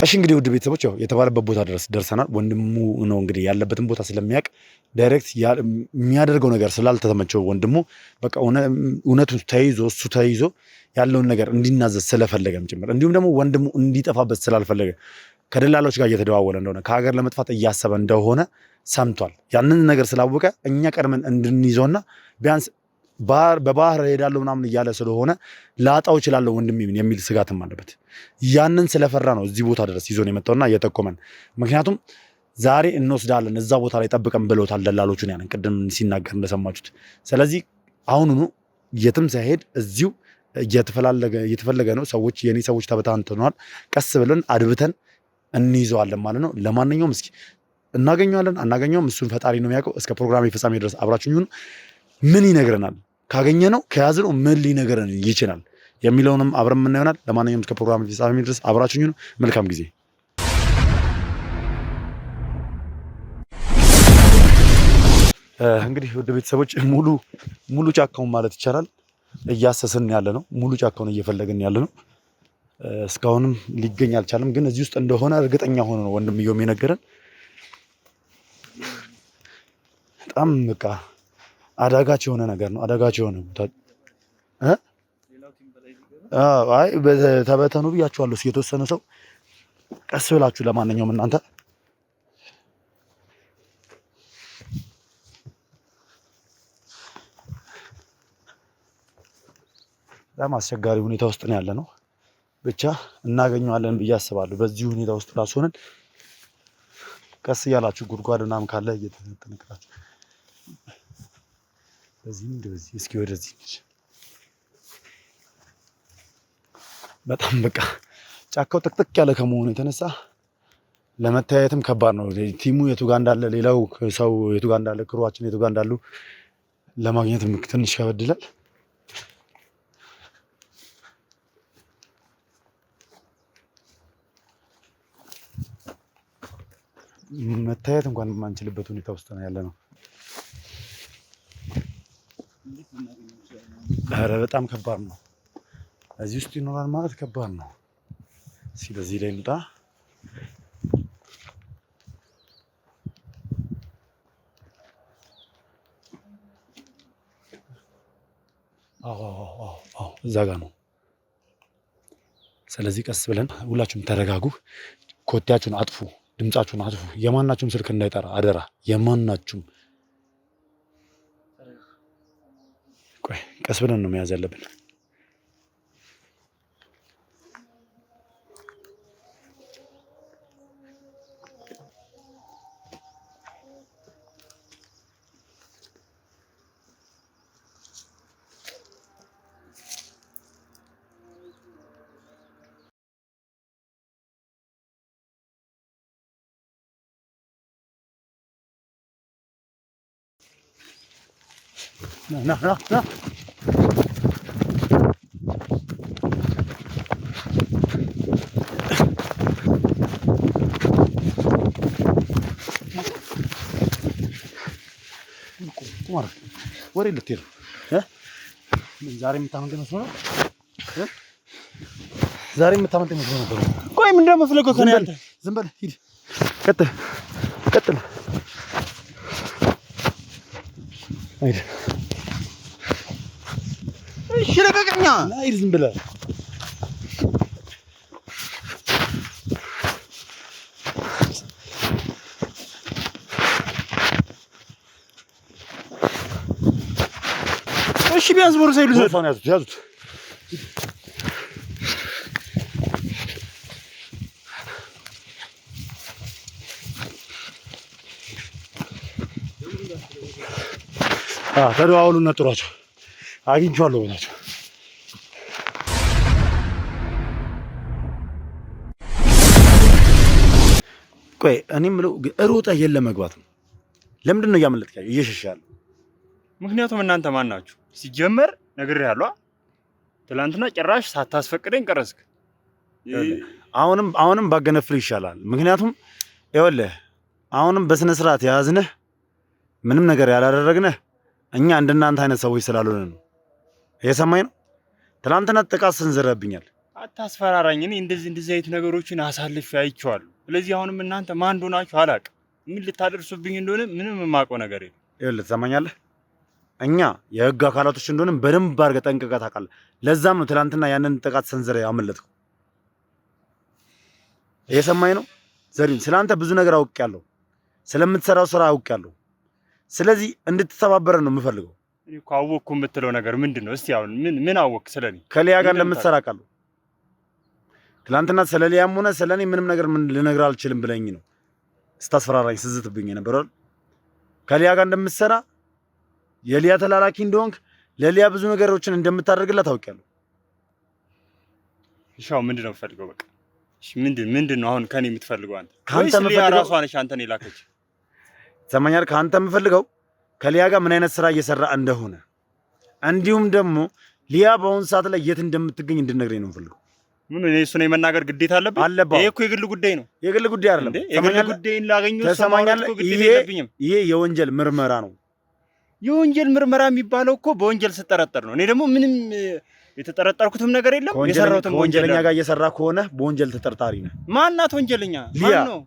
እሺ እንግዲህ ውድ ቤተሰቦች ያው የተባለበት ቦታ ድረስ ደርሰናል። ወንድሙ ነው እንግዲህ ያለበትን ቦታ ስለሚያውቅ ዳይሬክት የሚያደርገው ነገር ስላልተመቸው ወንድሙ በቃ እውነቱ ተይዞ እሱ ተይዞ ያለውን ነገር እንዲናዘዝ ስለፈለገም ጭምር እንዲሁም ደግሞ ወንድሙ እንዲጠፋበት ስላልፈለገ ከደላሎች ጋር እየተደዋወለ እንደሆነ ከሀገር ለመጥፋት እያሰበ እንደሆነ ሰምቷል። ያንን ነገር ስላወቀ እኛ ቀድመን እንድንይዘውና ቢያንስ በባህር ሄዳለሁ ምናምን እያለ ስለሆነ ላጣው እችላለሁ ወንድሜ የሚል ስጋትም አለበት። ያንን ስለፈራ ነው እዚህ ቦታ ድረስ ይዞን የመጣውና እየጠቆመን። ምክንያቱም ዛሬ እንወስዳለን እዛ ቦታ ላይ ጠብቀን ብለውታል ደላሎቹን፣ ያንን ቅድም ሲናገር እንደሰማችሁት። ስለዚህ አሁኑኑ የትም ሳይሄድ እዚሁ እየተፈለገ ነው። ሰዎች የኔ ሰዎች ተበታትነዋል። ቀስ ብለን አድብተን እንይዘዋለን ማለት ነው። ለማንኛውም እስኪ እናገኘዋለን አናገኘውም እሱን ፈጣሪ ነው የሚያውቀው። እስከ ፕሮግራም ፍጻሜ ድረስ አብራችሁኝ ሁኑ። ምን ይነግረናል፣ ካገኘነው ከያዝነው ምን ሊነግረን ይችላል የሚለውንም አብረን የምናየው ይሆናል። ለማንኛውም እስከ ፕሮግራም ፍጻሜ ድረስ አብራችሁኝ ሁኑ። መልካም ጊዜ። እንግዲህ ወደ ቤተሰቦች ሙሉ ጫካውን ማለት ይቻላል እያሰስን ያለ ነው። ሙሉ ጫካውን እየፈለግን ያለ ነው። እስካሁንም ሊገኝ አልቻለም፣ ግን እዚህ ውስጥ እንደሆነ እርግጠኛ ሆኖ ነው ወንድምየውም የነገረን። በጣም በቃ አዳጋች የሆነ ነገር ነው። አዳጋች የሆነ አይ ተበተኑ ብያችኋለሁ። እስኪ የተወሰነ ሰው ቀስ ብላችሁ ለማንኛውም እናንተ በጣም አስቸጋሪ ሁኔታ ውስጥ ነው ያለ ነው። ብቻ እናገኘዋለን ብዬ አስባለሁ። በዚህ ሁኔታ ውስጥ ራስ ሆነን ቀስ እያላችሁ ጉድጓድ ምናምን ካለ እየተጠነቀቃችሁ በዚህ እስኪ ወደዚህ በጣም በቃ ጫካው ጥቅጥቅ ያለ ከመሆኑ የተነሳ ለመተያየትም ከባድ ነው። ቲሙ የቱ ጋር እንዳለ፣ ሌላው ሰው የቱ ጋር እንዳለ፣ ክሩዋችን የቱ ጋር እንዳሉ ለማግኘት ትንሽ ከበድ ይላል። መታየት እንኳን የማንችልበት ሁኔታ ውስጥ ነው ያለ ነው። ኧረ በጣም ከባድ ነው። እዚህ ውስጥ ይኖራል ማለት ከባድ ነው። እስኪ በዚህ ላይ እንውጣ። እዛ ጋ ነው። ስለዚህ ቀስ ብለን ሁላችሁም ተረጋጉ። ኮቴያችሁን አጥፉ፣ ድምጻችሁን አጥፉ። የማናችሁም ስልክ እንዳይጠራ አደራ። የማናችሁም ቆይ ቀስ ብለን ነው መያዝ ያለብን። ና ወሬ ልትሄድ ነው? ዛሬ የምታመልጥ መስሎ ነው? ዛሬ የምታመልጥ መስሎ ነበር። ቆይ ምንድን ነው የምትፈልገው ከእኔ? አንተ ዝም በል ሂድ። ቀጥል። እሺ ለቀቀኛ። ሂድ ዝም ብለህ እሺ ቢያንስ ቦርሳ ይሉት ያዙት። ተደዋወሉና ጥሯቸው። አግኝቼዋለሁ በላቸው። ቆይ እኔ የምለው ሮጠህ የለ መግባት ነው። ለምንድን ነው እያመለጥክ እየሸሸ ያለው? ምክንያቱም እናንተ ማን ናችሁ? ሲጀመር ነግሬሃለሁ። ትላንትና ጭራሽ ሳታስፈቅደኝ ቀረስክ። አሁንም ባገነፍል ይሻላል። ምክንያቱም ይኸውልህ አሁንም በስነ ስርዓት የያዝንህ ምንም ነገር ያላደረግንህ እኛ እንደናንተ አይነት ሰዎች ስላልሆነ ነው። እየሰማኝ ነው? ትላንትና ጥቃት ሰንዝረህብኛል። አታስፈራራኝ። እኔ እንደዚህ አይነት ነገሮችን አሳልፌ አይቼዋለሁ። ስለዚህ አሁንም እናንተ ማን እንደሆናችሁ አላውቅም። ምን ልታደርሱብኝ እንደሆነ ምንም የማውቀው ነገር የለም። ይኸውልህ ትሰማኛለህ? እኛ የህግ አካላቶች እንደሆነ በደንብ አድርገህ ጠንቅቀህ ታውቃለህ። ለዛም ነው ትላንትና ያንን ጥቃት ሰንዝረህ ያመለጥከው። እየሰማኝ ነው ዘሪሁን? ስለአንተ ብዙ ነገር አውቄያለሁ። ስለምትሰራው ስራ አውቄያለሁ። ስለዚህ እንድትተባበረን ነው የምፈልገው። እኔ እኮ አወቅኩ የምትለው ነገር ምንድን ነው? እስቲ አሁን ምን አወቅክ ስለኔ? ከሊያ ጋር እንደምትሰራ አውቃለሁ። ትላንትና ስለ ሊያም ሆነ ስለኔ ምንም ነገር ልነግርህ አልችልም ብለኝ ነው ስታስፈራራኝ ስዝትብኝ የነበረው። ከሊያ ጋር እንደምትሰራ የሊያ ተላላኪ እንደሆንክ ለሊያ ብዙ ነገሮችን እንደምታደርግላት አውቄያለሁ። እሺ አሁን ምንድን ነው የምፈልገው? በቃ ምንድን ነው አሁን ከኔ የምትፈልገው አንተ? ካንተ ሊያ ራሷ ነሽ አንተን የላከች? ሰማኛል። ካንተ የምፈልገው ከሊያ ጋር ምን አይነት ስራ እየሰራ እንደሆነ እንዲሁም ደግሞ ሊያ በአሁኑ ሰዓት ላይ የት እንደምትገኝ እንድነግረኝ ነው የምፈልገው። ምን እኔ እሱ ነው የመናገር ግዴታ አለብኝ? ይሄ እኮ የግል ጉዳይ ነው። የግል ጉዳይ አይደለም። የግል ጉዳይን ላገኘው ተሰማኛል። ይሄ የወንጀል ምርመራ ነው። የወንጀል ምርመራ የሚባለው እኮ በወንጀል ስጠረጠር ነው። እኔ ደግሞ ምንም የተጠረጠርኩትም ነገር የለም። የሰራሁትም ወንጀለኛ ጋር እየሰራ ከሆነ በወንጀል ተጠርጣሪ ነህ። ማናት ወንጀለኛ? ማን ነው?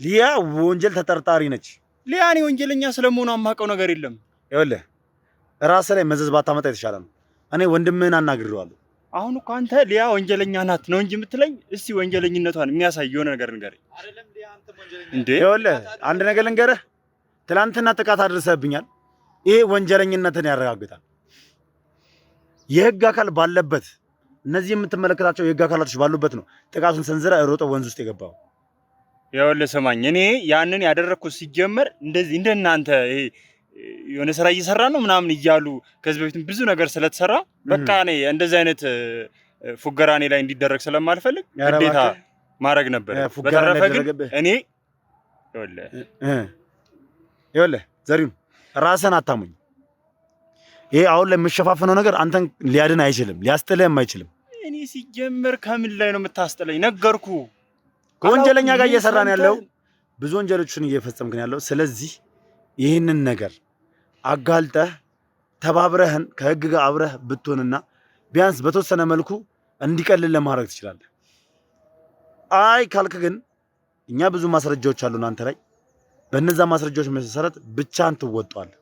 ሊያ ወንጀል ተጠርጣሪ ነች። ሊያ እኔ ወንጀለኛ ስለመሆኑ የማውቀው ነገር የለም። ይኸውልህ ራስህ ላይ መዘዝ ባታመጣ የተሻለ ነው። እኔ ወንድምህን አናግሬዋለሁ። አሁን እኮ አንተ ሊያ ወንጀለኛ ናት ነው እንጂ የምትለኝ፣ እስቲ ወንጀለኝነቷን የሚያሳይ የሆነ ነገር ንገረኝ። እንዴ ይኸውልህ አንድ ነገር ልንገርህ። ትናንትና ጥቃት አድርሰህብኛል። ይሄ ወንጀለኝነትን ያረጋግጣል። የህግ አካል ባለበት እነዚህ የምትመለከታቸው የህግ አካላቶች ባሉበት ነው ጥቃቱን ሰንዝረህ ሮጠህ ወንዝ ውስጥ የገባው። ይኸውልህ ስማኝ፣ እኔ ያንን ያደረግኩት ሲጀመር እንደዚህ እንደናንተ ይሄ የሆነ ስራ እየሰራ ነው ምናምን እያሉ ከዚህ በፊትም ብዙ ነገር ስለተሰራ በቃ እኔ እንደዚህ አይነት ፉገራ እኔ ላይ እንዲደረግ ስለማልፈልግ ግዴታ ማድረግ ነበር። በተረፈ ግን እኔ ይኸውልህ ዘሪሁን ራስህን አታሙኝ። ይሄ አሁን ላይ የምሸፋፈነው ነገር አንተን ሊያድን አይችልም፣ ሊያስጥልህም አይችልም። እኔ ሲጀመር ከምን ላይ ነው የምታስጥለኝ? ነገርኩ። ከወንጀለኛ ጋር እየሰራን ያለው ብዙ ወንጀሎችን እየፈጸምክን ያለው። ስለዚህ ይህንን ነገር አጋልጠህ ተባብረህን ከህግ ጋር አብረህ ብትሆንና ቢያንስ በተወሰነ መልኩ እንዲቀልል ለማድረግ ትችላለህ። አይ ካልክ ግን እኛ ብዙ ማስረጃዎች አሉን አንተ ላይ። በእነዛ ማስረጃዎች መሰረት ብቻህን ትወጣዋለህ።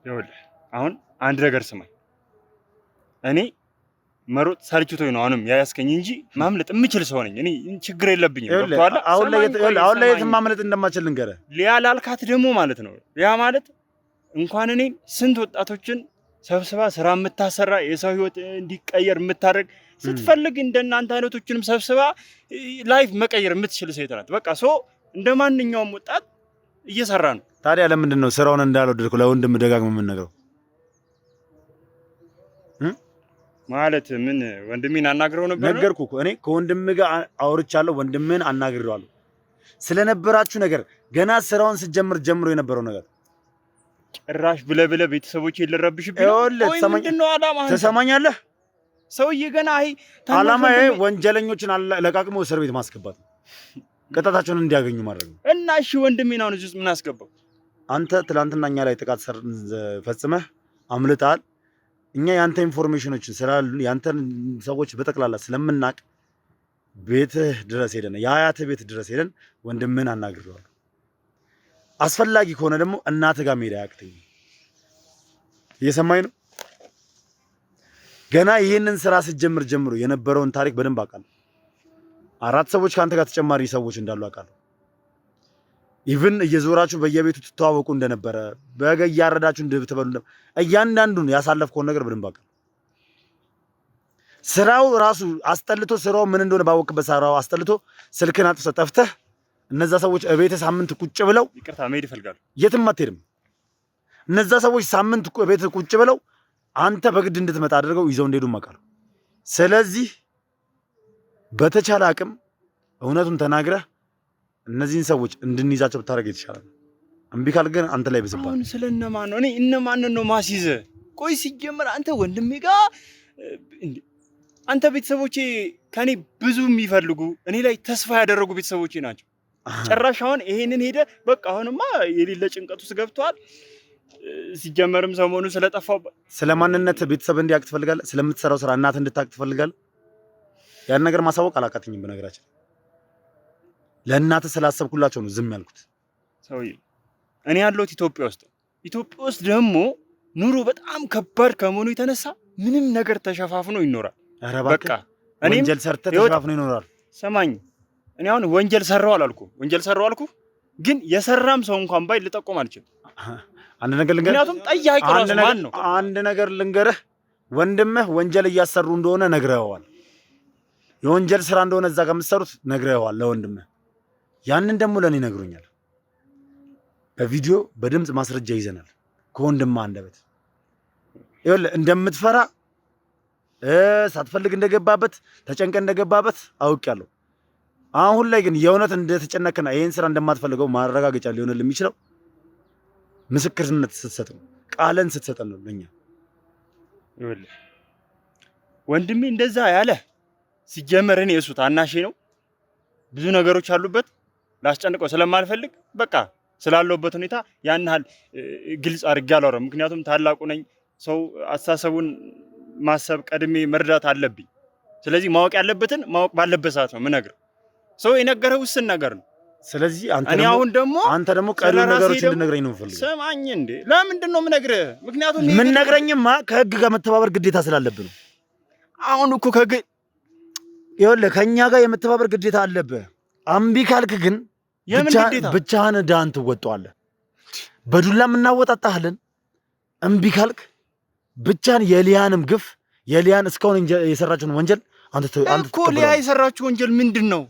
ይኸውልህ አሁን አንድ ነገር ስማኝ። እኔ መሮጥ ሰልችቶኝ ነው አሁንም ያያስከኝ እንጂ ማምለጥ የምችል ሰው ነኝ። እኔ ችግር የለብኝም። ገብቶሃል? አሁን ላይ የትም ማምለጥ እንደማችል ልንገርህ። ሊያ ላልካት ደግሞ ማለት ነው ያ ማለት እንኳን እኔ ስንት ወጣቶችን ሰብስባ ስራ የምታሰራ የሰው ህይወት እንዲቀየር የምታደርግ ስትፈልግ እንደናንተ አይነቶችንም ሰብስባ ላይፍ መቀየር የምትችል ሴት ናት። በቃ እንደ ማንኛውም ወጣት እየሰራ ነው። ታዲያ ለምንድን ነው ስራውን እንዳልወደድኩ ለወንድም ደጋግመህ የምንነግረው? ማለት ምን ወንድሜን አናግረው ነበር? ነገርኩህ እኮ እኔ ከወንድም ጋር አውርቻለሁ። ወንድምህን አናግሬዋለሁ ስለነበራችሁ ነገር ገና ስራውን ስትጀምር ጀምሮ የነበረው ነገር ጭራሽ ብለህ ቤተሰቦቼ ልረብሽብኝ ነው? ምንድን ነው ዓላማህ? ትሰማኛለህ? ሰውዬ ገና ዓላማዬ ወንጀለኞችን ለቃቅሞ እስር ቤት ማስገባት ነው፣ ቅጣታቸውን እንዲያገኙ ማድረግ ነው። እና እሺ ወንድሜን አሁን እዚህ ውስጥ ምን አስገባው? አንተ ትላንትና እኛ ላይ ጥቃት ፈጽመህ አምልጠሃል። እኛ ያንተ ኢንፎርሜሽኖችን ስላሉ ያንተን ሰዎች በጠቅላላ ስለምናቅ ቤትህ ድረስ ሄደን የአያትህ ቤት ድረስ ሄደን ወንድምህን አናግሬዋለሁ። አስፈላጊ ከሆነ ደግሞ እናትህ ጋር መሄድ አያቅተኝም። እየሰማኝ ነው? ገና ይህንን ስራ ስትጀምር ጀምሮ የነበረውን ታሪክ በደንብ አውቃለሁ። 4 ሰዎች ከአንተ ጋር ተጨማሪ ሰዎች እንዳሉ አውቃለሁ። ኢቭን እየዞራችሁ በየቤቱ ትተዋወቁ እንደነበረ በገ እያረዳችሁ እንድትበሉ እያንዳንዱን ያሳለፍከውን ነገር በደንብ አውቃለሁ። ስራው ራሱ አስጠልቶ ስራው ምን እንደሆነ ባወቅበት ስራው አስጠልቶ ስልክን አጥፍተህ ጠፍተህ እነዛ ሰዎች እቤትህ ሳምንት ቁጭ ብለው ይቅርታ መሄድ ይፈልጋሉ። የትም አትሄድም። እነዛ ሰዎች ሳምንት እቤትህ ቁጭ ብለው አንተ በግድ እንድትመጣ አድርገው ይዘው እንደሄዱ አውቃለሁ። ስለዚህ በተቻለ አቅም እውነቱን ተናግረህ እነዚህን ሰዎች እንድንይዛቸው ብታደርግ የተሻለ ነው። እምቢ ካልክ ግን አንተ ላይ ብስባል። አሁን ስለነማን ነው? እኔ እነማንን ነው ማስይዘህ? ቆይ ሲጀመር አንተ ወንድሜ ጋር አንተ ቤተሰቦቼ ከኔ ብዙ የሚፈልጉ እኔ ላይ ተስፋ ያደረጉ ቤተሰቦቼ ናቸው። ጭራሽ አሁን ይሄንን ሄደ በቃ አሁንማ የሌለ ጭንቀት ውስጥ ገብቷል። ሲጀመርም ሰሞኑን ስለጠፋው ስለማንነት ቤተሰብ እንዲያውቅ ትፈልጋለህ? ስለምትሰራው ስራ እናት እንድታውቅ ትፈልጋለህ? ያን ነገር ማሳወቅ አላቃተኝም። በነገራችን ለእናትህ ስላሰብኩላቸው ነው ዝም ያልኩት። ሰውዬ እኔ ያለሁት ኢትዮጵያ ውስጥ ደግሞ ኑሮ በጣም ከባድ ከመሆኑ የተነሳ ምንም ነገር ተሸፋፍኖ ይኖራል። በቃ ወንጀል ሰርተህ ተሸፋፍኖ ይኖራል። ሰማኝ፣ እኔ አሁን ወንጀል ሰራው አልኩ፣ ግን የሰራም ሰው እንኳን ባይ ልጠቆም አልችልም። አንድ ነገር ልንገርህ፣ ምክንያቱም ጠያቂ ራሱ ማን ነው? አንድ ነገር ልንገርህ፣ ወንድምህ ወንጀል እያሰሩ እንደሆነ ነግረኸዋል። የወንጀል ስራ እንደሆነ እዛ ጋር የምትሰሩት ነግረኸዋል ለወንድምህ። ያንን ደግሞ ለኔ ነግሮኛል። በቪዲዮ በድምጽ ማስረጃ ይዘናል ከወንድምህ አንደበት። ይኸውልህ እንደምትፈራ ሳትፈልግ እንደገባበት ተጨንቀ እንደገባበት አውቄያለሁ። አሁን ላይ ግን የእውነት እንደተጨነቅና ይሄን ስራ እንደማትፈልገው ማረጋገጫ ሊሆንልህ የሚችለው ምስክርነት ስትሰጥ ነው፣ ቃልን ስትሰጥ ነው። ለኛ ይኸውልህ ወንድሜ እንደዛ ያለ ሲጀመር እኔ እሱ ታናሼ ነው፣ ብዙ ነገሮች አሉበት። ላስጨንቀው ስለማልፈልግ በቃ ስላለውበት ሁኔታ ያን ያህል ግልጽ አድርጌ አላወራም። ምክንያቱም ታላቁ ነኝ። ሰው አስተሳሰቡን ማሰብ ቀድሜ መርዳት አለብኝ። ስለዚህ ማወቅ ያለበትን ማወቅ ባለበት ሰዓት ነው የምነግርህ። ሰው የነገረህ ውስን ነገር ነው። ስለዚህ አንተ ደግሞ ቀሪ ነገሮች እንድነግረኝ ነው የምፈልገው። ስማኝ እንዴ፣ ለምንድን ነው የምነግርህ? ምክንያቱም ምን ነግረኝማ ከህግ ጋር መተባበር ግዴታ ስላለብህ ነው። አሁን እኮ ይኸውልህ ከእኛ ጋር የመተባበር ግዴታ አለብህ። እምቢ ካልክ ግን ብቻህን ዕዳህን ትወጣዋለህ። በዱላም እናወጣጣሃለን። እምቢ ካልክ ብቻህን የሊያንም ግፍ የሊያን እስካሁን የሰራችውን ወንጀል አንተ እኮ ሊያ የሰራችው ወንጀል ምንድን ነው?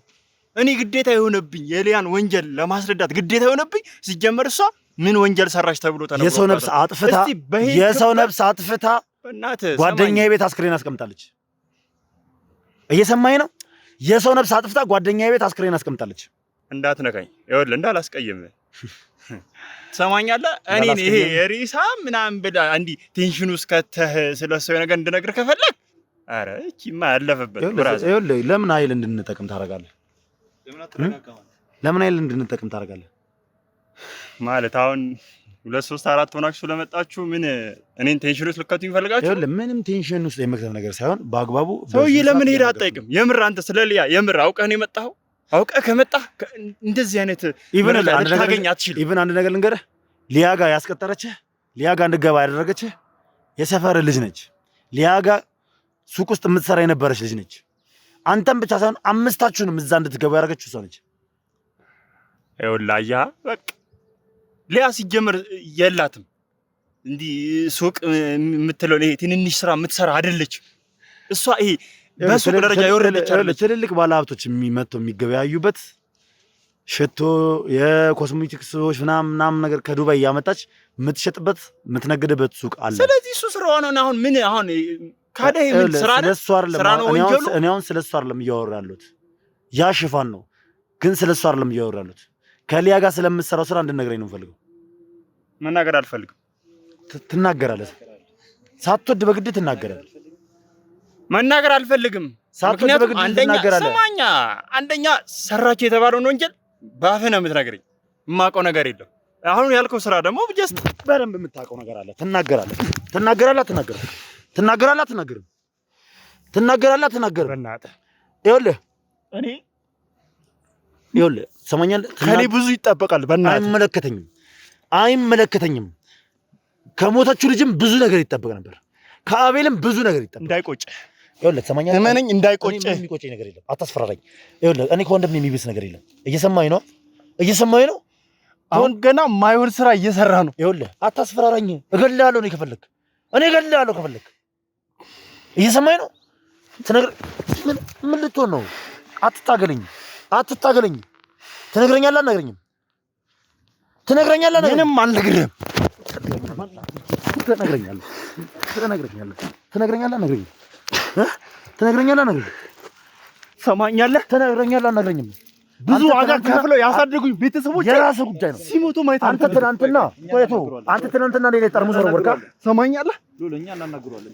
እኔ ግዴታ የሆነብኝ የሊያን ወንጀል ለማስረዳት ግዴታ የሆነብኝ ሲጀመር እሷ ምን ወንጀል ሰራች ተብሎ ተነግሮ የሰው ነፍስ አጥፍታ ጓደኛዬ ቤት አስክሬን አስቀምጣለች። እየሰማኝ ነው? የሰው ነፍስ አጥፍታ ጓደኛዬ ቤት አስክሬን አስቀምጣለች። እንዳትነካኝ፣ ይኸውልህ እንዳላስቀይምህ ትሰማኛለህ? እኔን ይሄ ሬሳ ምናምን ብላ እንዲህ ቴንሽን ውስጥ ከተህ ስለሰው ነገር እንድነግርህ ከፈለግ ኧረ እቺማ ያለፈበት ብራዘር። ይኸውልህ ለምን ኃይል እንድንጠቅም ታደርጋለህ? ለምን ኃይል እንድንጠቅም ታደርጋለህ? ማለት አሁን 2 3 4 ሆናችሁ ስለመጣችሁ ምን እኔን ቴንሽን ውስጥ ልከቱኝ ፈልጋችሁ? ይኸውልህ ምንም ቴንሽን ውስጥ የመክተት ነገር ሳይሆን በአግባቡ ሰውዬ ለምን ሄደህ አትጠይቅም? የምር አንተ ስለ ሊያ የምር አውቀህ ነው የመጣኸው? አውቀህ ከመጣህ እንደዚህ አይነት ልታገኝ አትችልም። ኢቭን አንድ ነገር ልንገርህ፣ ሊያ ጋር ያስቀጠረችህ ሊያ ጋር እንድገባ ያደረገችህ የሰፈር ልጅ ነች። ሊያ ጋር ሱቅ ውስጥ የምትሰራ የነበረች ልጅ ነች። አንተም ብቻ ሳይሆን 5ታችሁንም እዛ እንድትገባ ያደረገችው እሷ ነች። ይኸውልህ አየህ በቃ ሊያ ሲጀመር የላትም እንዲህ ሱቅ የምትለው ይሄ ትንንሽ ስራ የምትሰራ አይደለችም እሷ። ይሄ በሱቅ ደረጃ የወረደች አይደለች። ትልልቅ ባለሀብቶች የሚመጣው የሚገበያዩበት ሽቶ፣ የኮስሜቲክሶች ምናምን ነገር ከዱባይ እያመጣች የምትሸጥበት የምትነግድበት ሱቅ አለ። ስለዚህ እሱ ስራዋ ነው። አሁን ምን አሁን ካደህ ምን ስራ ነው ወንጀሉ? እኔ አሁን ስለሱ አይደለም እያወራ ያለሁት፣ ያ ሽፋን ነው። ግን ስለሱ አይደለም እያወራ ያለሁት። ከሊያ ጋር ስለምትሰራው ስራ እንድነግረኝ ነው የምፈልገው። መናገር አልፈልግም። ትናገራለህ። ሳትወድ በግድ ትናገራለህ። መናገር አልፈልግም። ምክንያቱም አንደኛ ሰራችሁ የተባለውን ወንጀል በአፍህ ነው የምትነግረኝ። የማውቀው ነገር የለም። አሁን ያልከው ስራ ደግሞ ጀስት በደንብ የምታውቀው ነገር አለ። ትናገራለህ። በእናትህ ይኸውልህ ትሰማኛለህ? ከእኔ ብዙ ይጠበቃል። በእናትህ አይመለከተኝም። ከሞተችው ልጅም ብዙ ነገር ይጠበቅ ነበር። ከአቤልም ብዙ ነገር ይጠበቅ። እንዳይቆጭ ይኸውልህ ትሰማኛለህ? እመነኝ፣ እንዳይቆጭ። የሚቆጨኝ ነገር የለም። አታስፈራራኝ። ይኸውልህ እኔ ከወንድም የሚብስ ነገር የለም። እየሰማኝ ነው? አሁን ገና ማይሆን ስራ እየሰራ ነው። ይኸውልህ አታስፈራራኝ። እገልሃለሁ። እኔ ከፈለክ እየሰማኝ ነው? ምን ልትሆን ነው? አትታገለኝ። ትነግረኛለህ? አትነግረኝም? ምንም አልነግርህም። ትነግረኛለህ? ሰማኛለህ? ትነግረኛለህ? አትነግረኝም? ብዙ ዋጋ ከፍለው ያሳደጉኝ ቤተሰቦች የራስህ ጉዳይ ነው። ሲሞቱ ማየት አንተ ትናንትና ሌላ ጠርሙስ ወርወርካ። ሰማኛለህ? ሎለኛ እናናግረዋለን።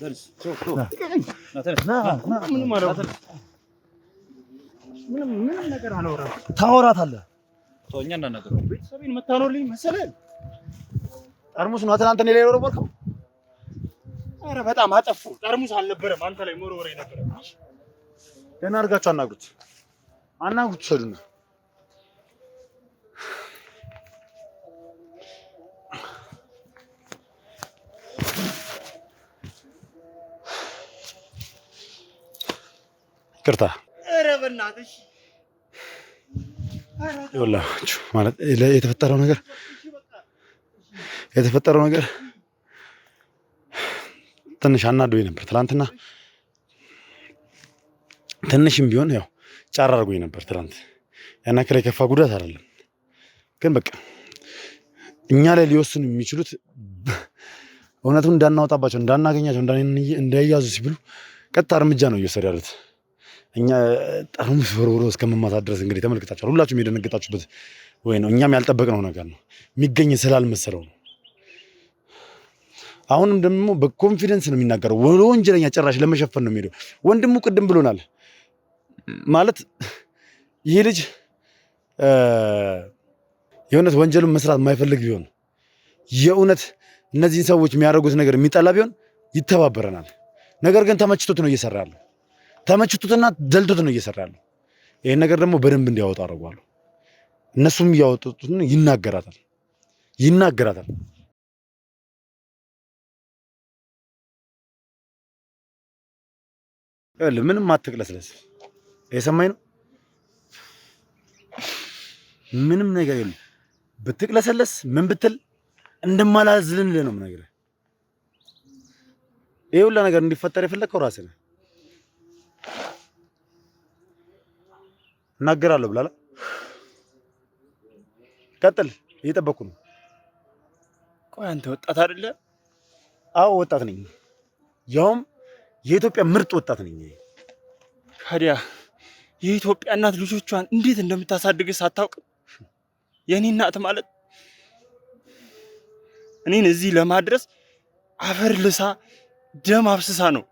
ምንም ነገር አላወራም። ታወራታለህ። እኛ እናናግረዋለን። ቤተሰቤን መታኖልኝ መሰለህ? ጠርሙስ ነው ትናንትና ሌላ ወርወርከው። ኧረ በጣም አጠፉ። ጠርሙስ አልነበረም አንተ ላይ ሞርወሬ ነበር። ደህና አድርጋችሁ አናግሩት ሰዱና ይቅርታ። ኧረ በእናትሽ ይኸውላችሁ ማለት የተፈጠረው ነገር ትንሽ አናዶኝ ነበር ትናንትና። ትንሽም ቢሆን ያው ጫር አድርጎኝ ነበር ትናንት። ያን ያክል የከፋ ጉዳት አይደለም፣ ግን በቃ እኛ ላይ ሊወስኑ የሚችሉት እውነቱን እንዳናወጣባቸው፣ እንዳናገኛቸው፣ እንዳይያዙ ሲብሉ ቀጥታ እርምጃ ነው እየወሰዱ ያሉት። እኛ ጠርሙስ ወርውሮ እስከመማታት ድረስ እንግዲህ ተመልክታችኋል። ሁላችሁም የደነገጣችሁበት ወይ ነው። እኛም ያልጠበቅነው ነገር ነው የሚገኝ ስላልመሰለው ነው። አሁንም ደግሞ በኮንፊደንስ ነው የሚናገረው። ወንጀለኛ ጭራሽ ለመሸፈን ነው የሚሄደው። ወንድሙ ቅድም ብሎናል ማለት ይህ ልጅ የእውነት ወንጀሉን መስራት የማይፈልግ ቢሆን የእውነት እነዚህን ሰዎች የሚያደርጉት ነገር የሚጠላ ቢሆን ይተባበረናል። ነገር ግን ተመችቶት ነው እየሰራ ያለው። ተመችቶትና ደልቶት ነው እየሰራ ያለው። ይሄን ነገር ደግሞ በደንብ እንዲያወጡ አደርገዋለሁ። እነሱም እያወጡት ይናገራታል። ምንም አትቅለስለስ። የሰማኝ ነው። ምንም ነገር የለም። ብትቅለሰለስ ምን ብትል እንደማላዝልልህ ነው የምነግርህ። ይሄ ሁላ ነገር እንዲፈጠር የፈለግከው ራስህ ነህ። እናገራለሁ ብላላ። ቀጥል፣ እየጠበኩ ነው። ቆይ አንተ ወጣት አይደለ? አዎ ወጣት ነኝ፣ ያውም የኢትዮጵያ ምርጥ ወጣት ነኝ። ታዲያ የኢትዮጵያ እናት ልጆቿን እንዴት እንደምታሳድግስ አታውቅም? የኔ እናት ማለት እኔን እዚህ ለማድረስ አፈር ልሳ ደም አፍስሳ ነው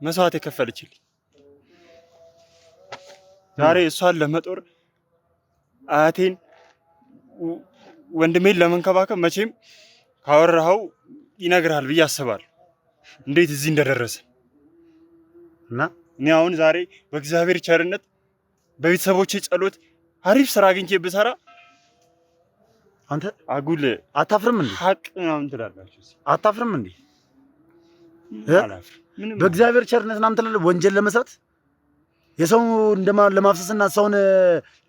መስዋዕት የከፈለችልኝ። ዛሬ እሷን ለመጦር አያቴን ወንድሜን ለመንከባከብ መቼም ካወራኸው ይነግራል ብዬ አስባለሁ እንዴት እዚህ እንደደረሰ እና እኔ አሁን ዛሬ በእግዚአብሔር ቸርነት በቤተሰቦቼ ጸሎት አሪፍ ስራ አግኝቼ ብሰራ አንተ አጉል አታፍርም እንዴ? ሀቅ ምናምን ትላላችሁ። አታፍርም እንዴ? በእግዚአብሔር ቸርነት ምናምን ትላለህ። ወንጀል ለመስራት የሰው ለማፍሰስና ሰውን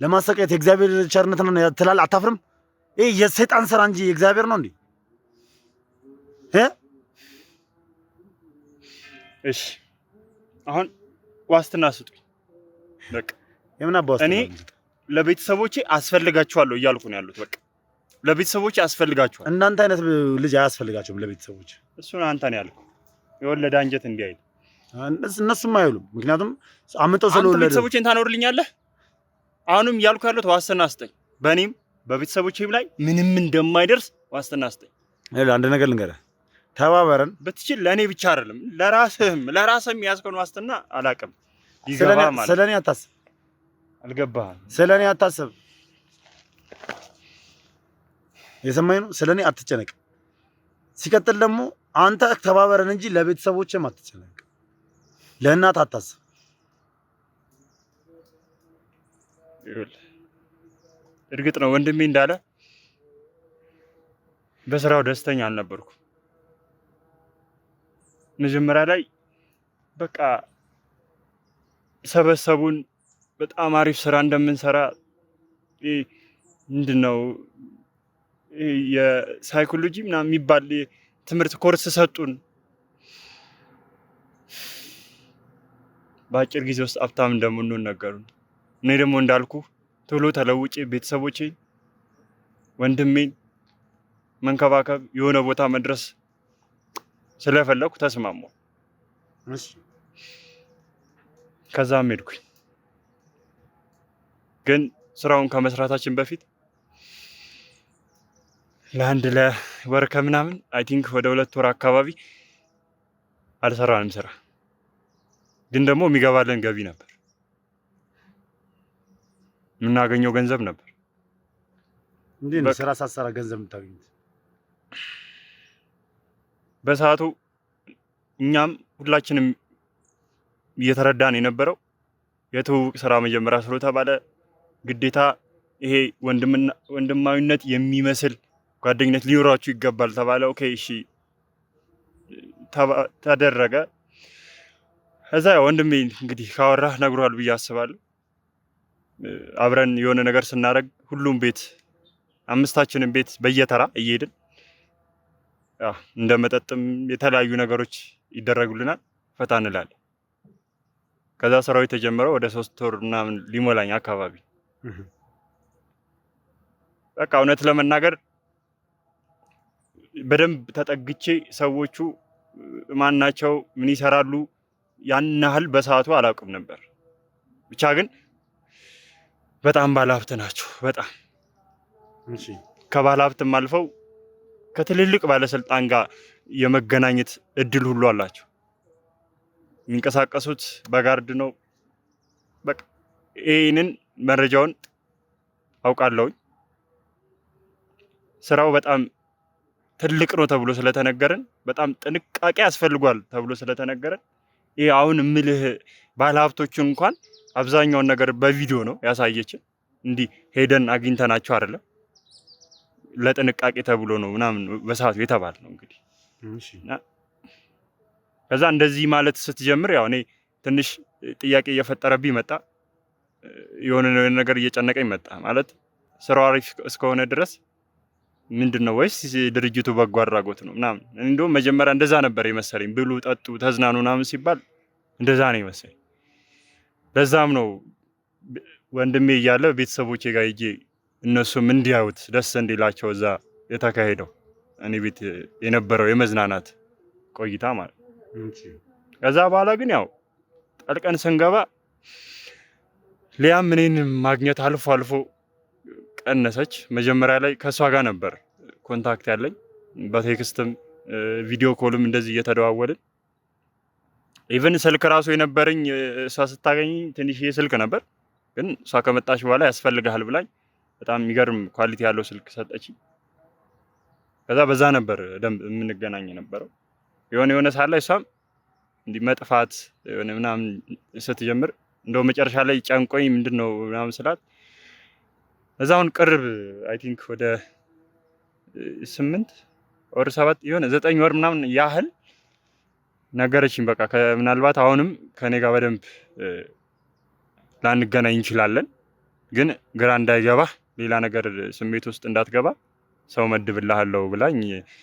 ለማሰቃየት የእግዚአብሔር ቸርነት ነው ትላለህ። አታፍርም? ይሄ የሰይጣን ስራ እንጂ የእግዚአብሔር ነው እንዴ? እሺ አሁን ዋስትና ስጡኝ። በቃ የምን አባውስ እኔ ለቤተሰቦቼ አስፈልጋቸዋለሁ እያልኩ ነው ያሉት። በቃ ለቤተሰቦቼ አስፈልጋቸዋለሁ። እናንተ አይነት ልጅ አያስፈልጋቸውም ለቤተሰቦች። እሱን አንተ ነው ያልከው። የወለደ አንጀት እንዲህ አይል። እነሱም አይሉም። ምክንያቱም አምጠው ስለወለደ አንተ ቤተሰቦቼን ታኖርልኛለህ። አሁንም እያልኩ ያሉት ዋስትና ስጠኝ። በእኔም በቤተሰቦቼም ላይ ምንም እንደማይደርስ ዋስትና ስጠኝ። አንድ ነገር ልንገርህ፣ ተባበረን ብትችል ለእኔ ብቻ አይደለም ለራስህም ያዝከውን ዋስትና አላውቅም። ይገባ ማለት ስለኔ አታስብ። አልገባህም? ስለኔ አታስብ። የሰማኝ ነው። ስለኔ አትጨነቅ። ሲቀጥል ደግሞ አንተ ተባበረን እንጂ ለቤተሰቦችም አትጨነቅ። ለእናት አታስብ። እርግጥ ነው ወንድሜ እንዳለ በስራው ደስተኛ አልነበርኩም። መጀመሪያ ላይ በቃ ሰበሰቡን በጣም አሪፍ ስራ እንደምንሰራ ምንድነው የሳይኮሎጂ ምናምን የሚባል ትምህርት ኮርስ ሰጡን። በአጭር ጊዜ ውስጥ ሀብታም እንደምንሆን ነገሩን። እኔ ደግሞ እንዳልኩ ቶሎ ተለውጬ ቤተሰቦቼን ወንድሜን መንከባከብ የሆነ ቦታ መድረስ ስለፈለኩ ተስማማሁ። ከዛም ሄድኩኝ። ግን ስራውን ከመስራታችን በፊት ለአንድ ለወር ከምናምን አይ ቲንክ ወደ 2 ወር አካባቢ አልሰራንም ስራ። ግን ደግሞ የሚገባልን ገቢ ነበር፣ የምናገኘው ገንዘብ ነበር። እንዴት ነው ስራ ሳትሰራ ገንዘብ የምታገኙት? በሰዓቱ እኛም ሁላችንም እየተረዳን የነበረው የትውውቅ ስራ መጀመሪያ ስለተባለ ግዴታ ይሄ ወንድማዊነት የሚመስል ጓደኝነት ሊኖራችሁ ይገባል ተባለ። ኦኬ እሺ ተደረገ። እዛ ወንድሜ እንግዲህ ካወራህ ነግሯል ብዬ አስባለሁ። አብረን የሆነ ነገር ስናደርግ ሁሉም ቤት 5ታችንም ቤት በየተራ እየሄድን እንደ መጠጥም የተለያዩ ነገሮች ይደረጉልናል፣ ፈታ እንላለን። ከዛ ስራው የተጀመረው ወደ 3 ወር ምናምን ሊሞላኝ አካባቢ። በቃ እውነት ለመናገር በደንብ ተጠግቼ ሰዎቹ ማን ናቸው፣ ምን ይሰራሉ፣ ያን ያህል በሰዓቱ አላውቅም ነበር። ብቻ ግን በጣም ባለሀብት ናቸው። በጣም ከባለሀብትም አልፈው ከትልልቅ ባለስልጣን ጋር የመገናኘት እድል ሁሉ አላቸው። የሚንቀሳቀሱት በጋርድ ነው። በቃ ይህንን መረጃውን አውቃለሁኝ። ስራው በጣም ትልቅ ነው ተብሎ ስለተነገረን፣ በጣም ጥንቃቄ ያስፈልጓል ተብሎ ስለተነገረን፣ ይሄ አሁን እምልህ ባለሀብቶቹን እንኳን አብዛኛውን ነገር በቪዲዮ ነው ያሳየችን። እንዲህ ሄደን አግኝተናቸው አይደለም። ለጥንቃቄ ተብሎ ነው ምናምን በሰዓቱ የተባለ ነው እንግዲህ። ከዛ እንደዚህ ማለት ስትጀምር ያው እኔ ትንሽ ጥያቄ እየፈጠረብኝ መጣ። የሆነ ነገር እየጨነቀኝ መጣ። ማለት ስራው አሪፍ እስከሆነ ድረስ ምንድነው ወይስ ድርጅቱ በጎ አድራጎት ነው ምናምን። እንደውም መጀመሪያ እንደዛ ነበር የመሰለኝ። ብሉ፣ ጠጡ፣ ተዝናኑ ምናምን ሲባል እንደዛ ነው የመሰለኝ። ለዛም ነው ወንድሜ እያለ ቤተሰቦቼ ጋር ሂጄ እነሱም እንዲያዩት ደስ እንዲላቸው እዛ የተካሄደው እኔ ቤት የነበረው የመዝናናት ቆይታ ማለት ነው። ከዛ በኋላ ግን ያው ጠልቀን ስንገባ ሊያም እኔን ማግኘት አልፎ አልፎ ቀነሰች። መጀመሪያ ላይ ከሷ ጋር ነበር ኮንታክት ያለኝ፣ በቴክስትም ቪዲዮ ኮልም እንደዚህ እየተደዋወልን። ኢቨን ስልክ ራሱ የነበረኝ እሷ ስታገኝ ትንሽ ስልክ ነበር፣ ግን እሷ ከመጣች በኋላ ያስፈልግሃል ብላኝ በጣም የሚገርም ኳሊቲ ያለው ስልክ ሰጠች። ከዛ በዛ ነበር ደንብ የምንገናኝ ነበረው። የሆነ ሰዓት ላይ እሷም እንዲህ መጥፋት የሆነ ምናምን ስትጀምር እንደው መጨረሻ ላይ ጨንቆኝ ምንድነው ምናምን ስላት እዛውን ቅርብ አይ ቲንክ ወደ 8 ወር 7 የሆነ 9 ወር ምናምን ያህል ነገረችኝ። በቃ ምናልባት አሁንም ከኔ ጋር በደንብ ላንገናኝ እንችላለን፣ ግን ግራ እንዳይገባ ሌላ ነገር ስሜት ውስጥ እንዳትገባ ሰው መድብልሃለሁ ብላኝ፣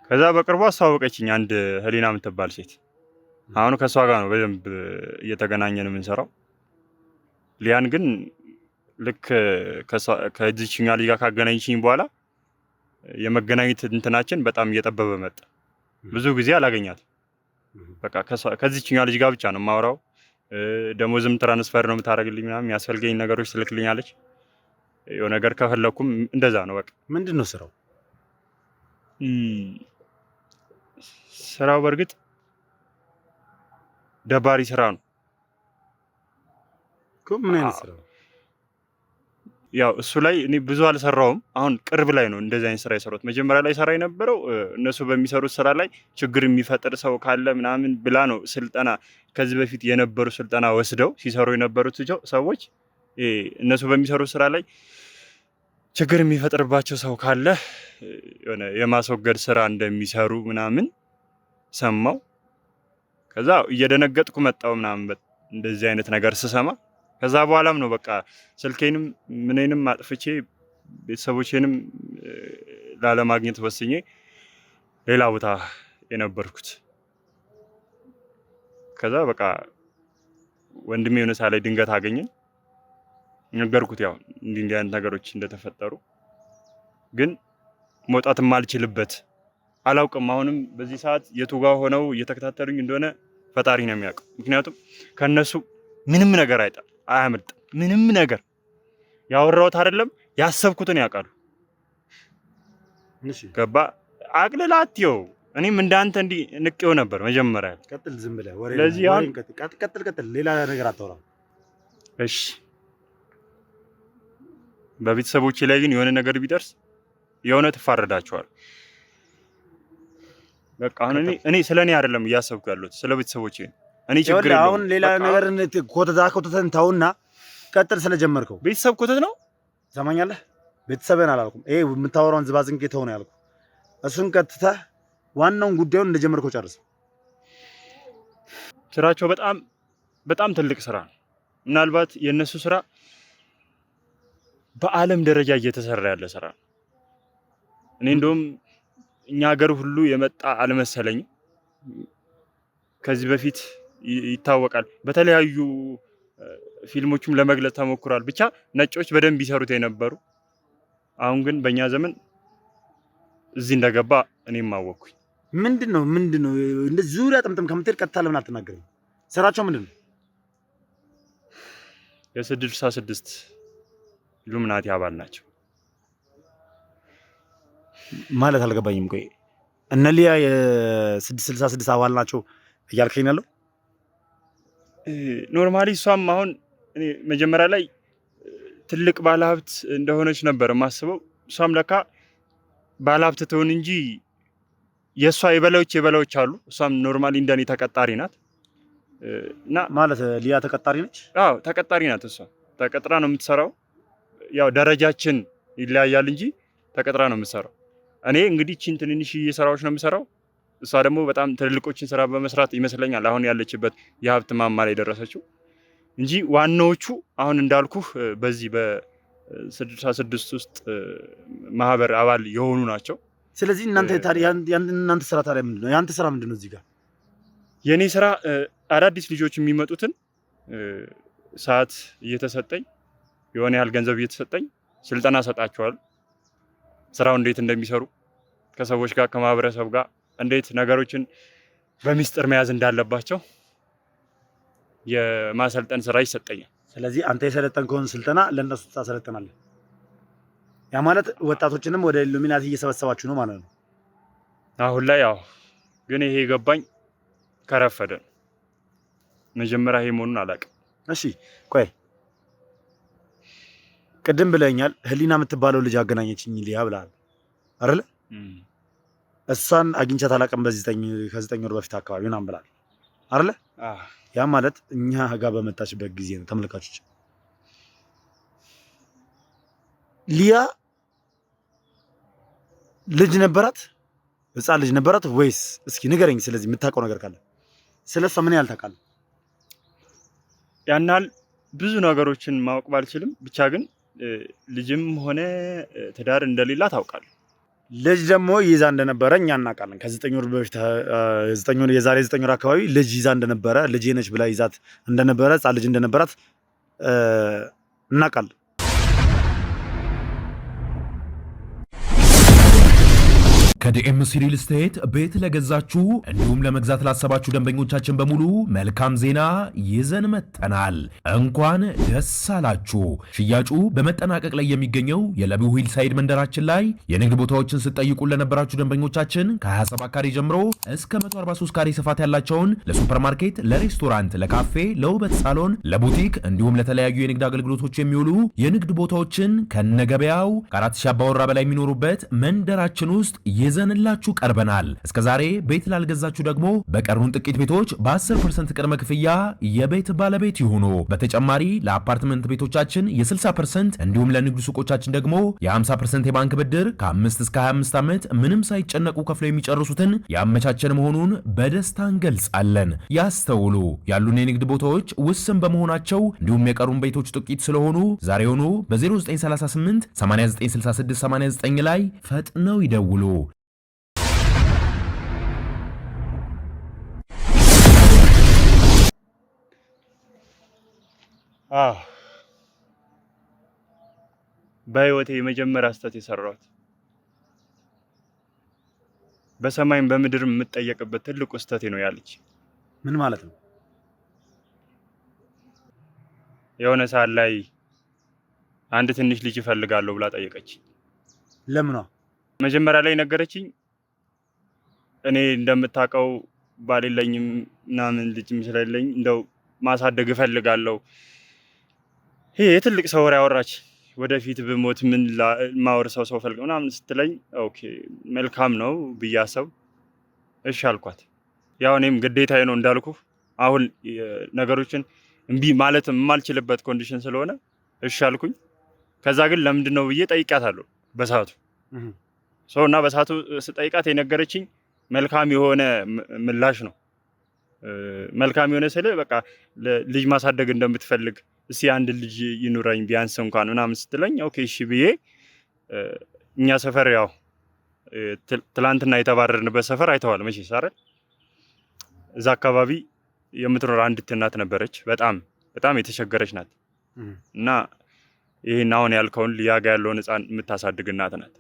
ከዛ በቅርቡ አስተዋወቀችኝ አንድ ህሊና የምትባል ሴት። አሁን ከሷ ጋር ነው በደንብ እየተገናኘን የምንሰራው። ሊያን ግን ልክ ከዚህኛው ልጅ ጋር ካገናኘችኝ በኋላ የመገናኘት እንትናችን በጣም እየጠበበ መጣ። ብዙ ጊዜ አላገኛትም። በቃ ከዚህኛው ልጅ ጋር ብቻ ነው የማወራው። ደሞዝም ትራንስፈር ነው የምታደርግልኝ ምናምን፣ የሚያስፈልገኝ ነገሮች ትልክልኛለች። የሆነ ነገር ከፈለኩም እንደዛ ነው በቃ። ምንድን ነው ስራው? ስራው በእርግጥ ደባሪ ስራ ነው። ምን አይነት ስራ? ያው እሱ ላይ እኔ ብዙ አልሰራውም። አሁን ቅርብ ላይ ነው እንደዚህ አይነት ስራ የሰራሁት። መጀመሪያ ላይ ሰራ የነበረው እነሱ በሚሰሩት ስራ ላይ ችግር የሚፈጥር ሰው ካለ ምናምን ብላ ነው ስልጠና፣ ከዚህ በፊት የነበሩ ስልጠና ወስደው ሲሰሩ የነበሩት ሰዎች እነሱ በሚሰሩት ስራ ላይ ችግር የሚፈጥርባቸው ሰው ካለ የሆነ የማስወገድ ስራ እንደሚሰሩ ምናምን ሰማው። ከዛ እየደነገጥኩ መጣው ምናምን እንደዚህ አይነት ነገር ስሰማ። ከዛ በኋላም ነው በቃ ስልኬንም ምንንም አጥፍቼ ቤተሰቦቼንም ላለማግኘት ወስኜ ሌላ ቦታ የነበርኩት። ከዛ በቃ ወንድሜ የሆነ ሰዓት ላይ ድንገት አገኘኝ። ነገርኩት ያው እንዲህ አይነት ነገሮች እንደተፈጠሩ፣ ግን መውጣት የማልችልበት አላውቅም። አሁንም በዚህ ሰዓት የቱ ጋር ሆነው እየተከታተሉኝ እንደሆነ ፈጣሪ ነው የሚያውቀው። ምክንያቱም ከነሱ ምንም ነገር አያመልጥም። ምንም ነገር ያወራሁት አይደለም ያሰብኩትን ያውቃሉ። ገባ አቅልላትየው። እኔም እንዳንተ እንዲህ ንቄው ነበር መጀመሪያ። ቀጥል፣ ዝም ብለህ ወሬ። ለዚህ አሁን ቀጥል፣ ሌላ ነገር አታወራ። እሺ። በቤተሰቦቼ ላይ ግን የሆነ ነገር ቢደርስ የእውነት እፋረዳቸዋል። በቃ አሁን እኔ ስለኔ አይደለም እያሰብኩ ያለሁት ስለ ቤተሰቦቼ። እኔ ችግር የለውም። አሁን ሌላ ነገር ኮተተን ተውና ቀጥል። ስለጀመርከው ቤተሰብ ኮተት ነው። ሰማኛለህ? ቤተሰብን አላልኩም። ይሄ የምታወራውን ዝባዝንኬ ተው ነው ያልኩህ። እሱን ቀጥተህ ዋናውን ጉዳዩን እንደጀመርከው ጨርስ። ስራቸው በጣም በጣም ትልቅ ስራ ነው። ምናልባት የነሱ ስራ በዓለም ደረጃ እየተሰራ ያለ ስራ ነው። እኔ እንደውም እኛ ሀገር ሁሉ የመጣ አልመሰለኝም። ከዚህ በፊት ይታወቃል፣ በተለያዩ ፊልሞችም ለመግለጽ ተሞክሯል። ብቻ ነጮች በደንብ ይሰሩት የነበሩ፣ አሁን ግን በእኛ ዘመን እዚህ እንደገባ እኔም አወቅኩኝ። ምንድነው እንደዚህ ዙሪያ ጥምጥም ከምትሄድ ቀጥታ ለምን አትናገርም? ስራቸው ምንድን ነው? የ666 ኢሉሚናቲ አባል ናቸው ማለት አልገባኝም። ቆይ እነ ሊያ የ666 አባል ናቸው እያልከኝ ያለው? ኖርማሊ እሷም አሁን መጀመሪያ ላይ ትልቅ ባለሀብት እንደሆነች ነበር የማስበው። እሷም ለካ ባለሀብት ትሆን እንጂ የእሷ የበላዮች አሉ። እሷም ኖርማሊ እንደኔ ተቀጣሪ ናት። እና ማለት ሊያ ተቀጣሪ ነች? አዎ ተቀጣሪ ናት። እሷ ተቀጥራ ነው የምትሰራው። ያው ደረጃችን ይለያያል እንጂ ተቀጥራ ነው የምትሰራው። እኔ እንግዲህ ቺን ትንንሽ ስራዎች ነው የምሰራው። እሷ ደግሞ በጣም ትልልቆችን ስራ በመስራት ይመስለኛል አሁን ያለችበት የሀብት ማማ ላይ ደረሰችው እንጂ ዋናዎቹ አሁን እንዳልኩህ በዚህ በ66 ውስጥ ማህበር አባል የሆኑ ናቸው። ስለዚህ እናንተ ስራ ታዲያ ምንድን ነው? ያንተ ስራ ምንድን ነው? እዚህ ጋር የኔ ስራ አዳዲስ ልጆች የሚመጡትን ሰዓት እየተሰጠኝ የሆነ ያህል ገንዘብ እየተሰጠኝ ስልጠና ሰጣቸዋል። ስራው እንዴት እንደሚሰሩ ከሰዎች ጋር ከማህበረሰብ ጋር እንዴት ነገሮችን በሚስጥር መያዝ እንዳለባቸው የማሰልጠን ስራ ይሰጠኛል። ስለዚህ አንተ የሰለጠንከውን ስልጠና ለእነሱ ታሰለጥናለህ። ያ ማለት ወጣቶችንም ወደ ኢሉሚናቲ እየሰበሰባችሁ ነው ማለት ነው? አሁን ላይ ያው ግን ይሄ የገባኝ ከረፈደ መጀመሪያ ይሄ መሆኑን አላውቅም። እሺ ቆይ ቅድም ብለኛል ህሊና የምትባለው ልጅ አገናኘችኝ ሊያ ብለሃል አይደል? እሷን አግኝቻት አላውቅም ከ9 ወር በፊት አካባቢ ምናምን ብለሃል አይደል? ያ ማለት እኛ ጋር በመጣችበት ጊዜ ነው። ተመልካቾች ሊያ ልጅ ነበራት? ህፃን ልጅ ነበራት ወይስ? እስኪ ንገረኝ። ስለዚህ የምታውቀው ነገር ካለ ስለሷ ምን ያህል ታውቃለህ? ያን ያህል ብዙ ነገሮችን ማወቅ ባልችልም ብቻ ግን ልጅም ሆነ ትዳር እንደሌላ ታውቃለህ። ልጅ ደግሞ ይዛ እንደነበረ እኛ እናውቃለን። ከ9 ወር በፊት የዛሬ 9 ወር አካባቢ ልጅ ይዛ እንደነበረ ልጅ ነች ብላ ይዛት እንደነበረ ህፃን ልጅ እንደነበራት እናውቃለን። ከዲኤምሲ ሪል ስቴት ቤት ለገዛችሁ እንዲሁም ለመግዛት ላሰባችሁ ደንበኞቻችን በሙሉ መልካም ዜና ይዘን መጥተናል። እንኳን ደስ አላችሁ። ሽያጩ በመጠናቀቅ ላይ የሚገኘው የለቡ ሂል ሳይድ መንደራችን ላይ የንግድ ቦታዎችን ስትጠይቁ ለነበራችሁ ደንበኞቻችን ከ27 ካሬ ጀምሮ እስከ 143 ካሬ ስፋት ያላቸውን ለሱፐርማርኬት፣ ለሬስቶራንት፣ ለካፌ፣ ለውበት ሳሎን፣ ለቡቲክ እንዲሁም ለተለያዩ የንግድ አገልግሎቶች የሚውሉ የንግድ ቦታዎችን ከነገበያው ከ4000 አባወራ በላይ የሚኖሩበት መንደራችን ውስጥ ይዘንላችሁ ቀርበናል። እስከዛሬ ቤት ላልገዛችሁ ደግሞ በቀሩን ጥቂት ቤቶች በ10% ቅድመ ክፍያ የቤት ባለቤት ይሁኑ። በተጨማሪ ለአፓርትመንት ቤቶቻችን የ60% እንዲሁም ለንግድ ሱቆቻችን ደግሞ የ50% የባንክ ብድር ከ5 እስከ 25 ዓመት ምንም ሳይጨነቁ ከፍለው የሚጨርሱትን ያመቻቸን መሆኑን በደስታ እንገልጻለን። ያስተውሉ፣ ያሉን የንግድ ቦታዎች ውስን በመሆናቸው እንዲሁም የቀሩን ቤቶች ጥቂት ስለሆኑ ዛሬውኑ በ0938 896689 ላይ ፈጥነው ይደውሉ። በህይወቴ የመጀመሪያ ስህተት የሰራሁት በሰማይም በምድር የምጠየቅበት ትልቁ ስህተቴ ነው ያለች። ምን ማለት ነው? የሆነ ሰዓት ላይ አንድ ትንሽ ልጅ እፈልጋለሁ ብላ ጠየቀች። ለምን ነው? መጀመሪያ ላይ ነገረችኝ። እኔ እንደምታውቀው ባል የለኝም ምናምን ልጅም ስለሌለኝ እንደው ማሳደግ እፈልጋለሁ። ይሄ የትልቅ ሰው ወሬ አወራች። ወደፊት ብሞት ምን ማወርሰው ሰው ፈልግ ምናምን ስትለኝ ኦኬ መልካም ነው ብዬ አሰብኩ። እሺ አልኳት። ያው እኔም ግዴታዬ ነው እንዳልኩ አሁን ነገሮችን እምቢ ማለት የማልችልበት ኮንዲሽን ስለሆነ እሺ አልኩኝ። ከዛ ግን ለምንድን ነው ብዬ ጠይቃታለሁ በሰዓቱ እና በሰዓቱ ስጠይቃት የነገረችኝ መልካም የሆነ ምላሽ ነው። መልካም የሆነ ስለ በቃ ልጅ ማሳደግ እንደምትፈልግ እስኪ አንድ ልጅ ይኑረኝ ቢያንስ እንኳን ምናምን ስትለኝ ኦኬ እሺ ብዬ እኛ ሰፈር ያው ትላንትና የተባረርንበት ሰፈር አይተዋል መቼስ አይደል? እዛ አካባቢ የምትኖር አንዲት እናት ነበረች። በጣም የተቸገረች ናት እና ይሄን አሁን ያልከውን ሊያጋ ያለውን ህፃን የምታሳድግ እናት ናት።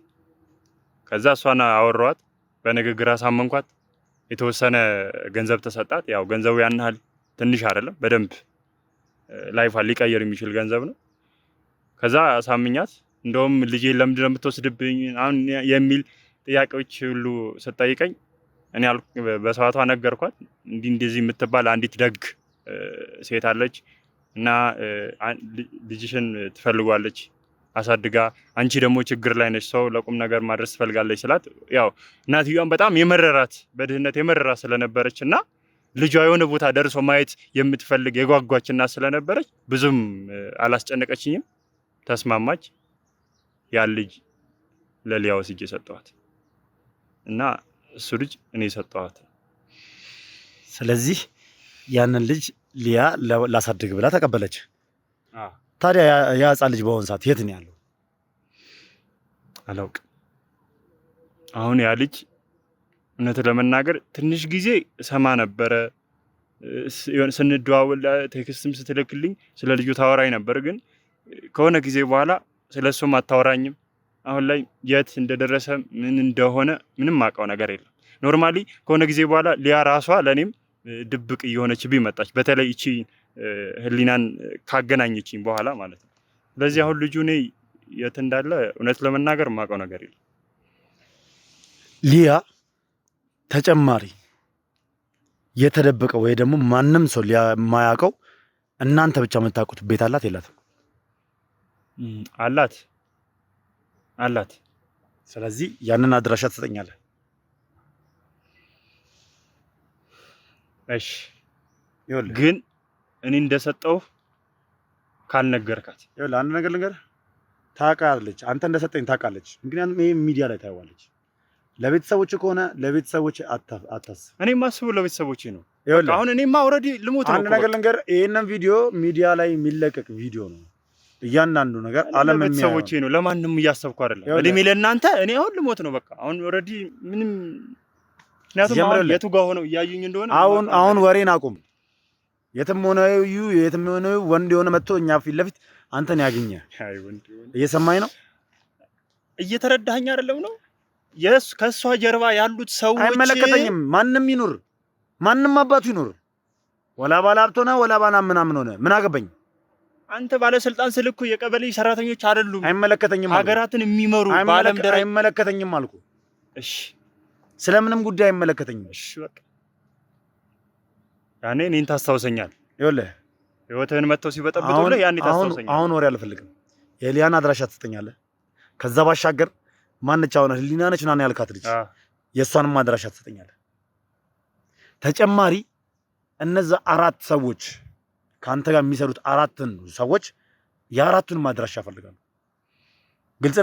ከዛ እሷን አወራኋት፣ በንግግር አሳመንኳት። የተወሰነ ገንዘብ ተሰጣት። ያው ገንዘቡ ያን ያህል ትንሽ አይደለም፣ በደንብ ላይፏን ሊቀይር የሚችል ገንዘብ ነው። ከዛ አሳምኛት እንደውም ልጄን ለምንድን ነው የምትወስድብኝ አሁን የሚል ጥያቄዎች ሁሉ ስጠይቀኝ እኔ በሰዓቷ ነገርኳት። እንደዚህ የምትባል አንዲት ደግ ሴት አለች እና ልጅሽን ትፈልጓለች አሳድጋ፣ አንቺ ደግሞ ችግር ላይ ነች፣ ሰው ለቁም ነገር ማድረስ ትፈልጋለች ስላት፣ ያው እናትየዋን በጣም የመረራት በድህነት የመረራት ስለነበረች እና ልጇ የሆነ ቦታ ደርሶ ማየት የምትፈልግ የጓጓች እናት ስለነበረች ብዙም አላስጨነቀችኝም። ተስማማች። ያን ልጅ ለሊያ ወስጄ ሰጠኋት እና እሱ ልጅ እኔ ሰጠኋት። ስለዚህ ያንን ልጅ ሊያ ላሳድግ ብላ ተቀበለች። ታዲያ ያ ሕፃን ልጅ በአሁን ሰዓት የት ነው ያለው? አላውቅም። አሁን ያ ልጅ እውነት ለመናገር ትንሽ ጊዜ ሰማ ነበረ፣ ስንደዋወል ቴክስትም ስትልክልኝ ስለ ልጁ ታወራኝ ነበር። ግን ከሆነ ጊዜ በኋላ ስለሱም አታወራኝም። አሁን ላይ የት እንደደረሰ ምን እንደሆነ ምንም አውቀው ነገር የለም። ኖርማሊ ከሆነ ጊዜ በኋላ ሊያ ራሷ ለኔም ድብቅ እየሆነችብኝ መጣች። በተለይ እቺ ህሊናን ካገናኘችኝ በኋላ ማለት ነው። ስለዚህ አሁን ልጁ እኔ የት እንዳለ እውነት ለመናገር የማውቀው ነገር የለም። ሊያ ተጨማሪ የተደበቀ ወይ ደግሞ ማንም ሰው የማያውቀው እናንተ ብቻ የምታውቁት ቤት አላት የላትም? አላት። ስለዚህ ያንን አድራሻ ትሰጠኛለህ? እሺ። ግን እኔ እንደሰጠው ካልነገርካት፣ ይኸውልህ አንድ ነገር ልንገርህ፣ ታውቃለች፣ አንተ እንደሰጠኝ ታውቃለች። ምክንያቱም ይሄ ሚዲያ ላይ ታይዋለች። ለቤተሰቦች ከሆነ ለቤተሰቦች አታስብ። እኔ ማስበው ለቤተሰቦቼ ነው። አሁን እኔማ ኦልሬዲ ልሞት ነው። አንድ ነገር ልንገርህ፣ ይሄንን ቪዲዮ ሚዲያ ላይ የሚለቀቅ ቪዲዮ ነው። እያንዳንዱ ነገር ዓለም ቤተሰቦቼ ነው። ለማንም እያሰብኩ አይደለም። እድሜ ለእናንተ። እኔ አሁን ልሞት ነው በቃ። አሁን ኦልሬዲ ምንም ምክንያቱም አሁን የቱ ጋር ሆነው እያዩኝ እንደሆነ አሁን ወሬን አቁም። የትም ሆነ ወንድ የሆነ መጥቶ እኛ ፊት ለፊት አንተን ያገኘ እየሰማኝ ነው? እየተረዳኸኝ አይደለም ነው? ከእሷ ጀርባ ያሉት ሰዎች አይመለከተኝም። ማንም ይኑር፣ ማንም አባቱ ይኑር፣ ወላ ባለ ሀብት ሆነ ወላ ባና ምናምን ሆነ ምን አገባኝ? አንተ ባለስልጣን ስልኩ የቀበሌ ሰራተኞች አይደሉም። አይመለከተኝም። ሀገራትን የሚመሩ ባለም ደረጃ አይመለከተኝም አልኩ። እሺ፣ ስለምንም ጉዳይ አይመለከተኝም። እሺ፣ በቃ ያኔ እኔን ታስታውሰኛል። ይኸውልህ ህይወትህን መጥተው ሲበጠብጡልህ ያኔ ታስታውሰኛል። አሁን ወሬ አልፈልግም። የሊያን አድራሻ ትሰጠኛለህ። ከዛ ባሻገር ማነች አሁን ህሊና ነች ምናምን ያልካት ልጅ የእሷንም አድራሻ ትሰጠኛለህ። ተጨማሪ እነዛ 4 ሰዎች ከአንተ ጋር የሚሰሩት 4 ሰዎች የአራቱን አድራሻ እፈልጋለሁ። ግልጽ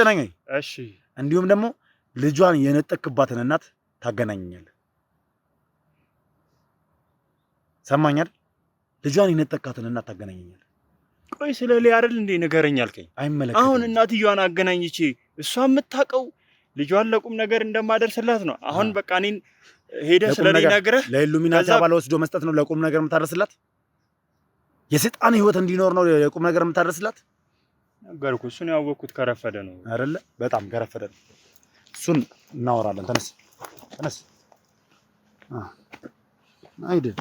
ነኝ? እሺ። እንዲሁም ደግሞ ልጇን የነጠቅባትን እናት ታገናኘኛለህ። ሰማኛል? ልጇን የነጠቃትን እናት ታገናኘኛለህ። ቆይ ስለ ሊያ አይደል እንዴ ንገረኝ አልከኝ? አይመለከትም። አሁን እናትየዋን አገናኝቼ እሷ የምታውቀው ልጇን ለቁም ነገር እንደማደርስላት ነው። አሁን በቃ እኔን ሄደህ ስለኔ ነግረህ ለኢሉሚናቲ አባል ወስዶ መስጠት ነው ለቁም ነገር የምታደርስላት? የሰይጣን ህይወት እንዲኖር ነው የቁም ነገር የምታደርስላት? ነገርኩህ። እሱን ያወቅኩት ከረፈደ ነው አይደለ? በጣም ከረፈደ ነው። እሱን እናወራለን። ተነስ አይደል?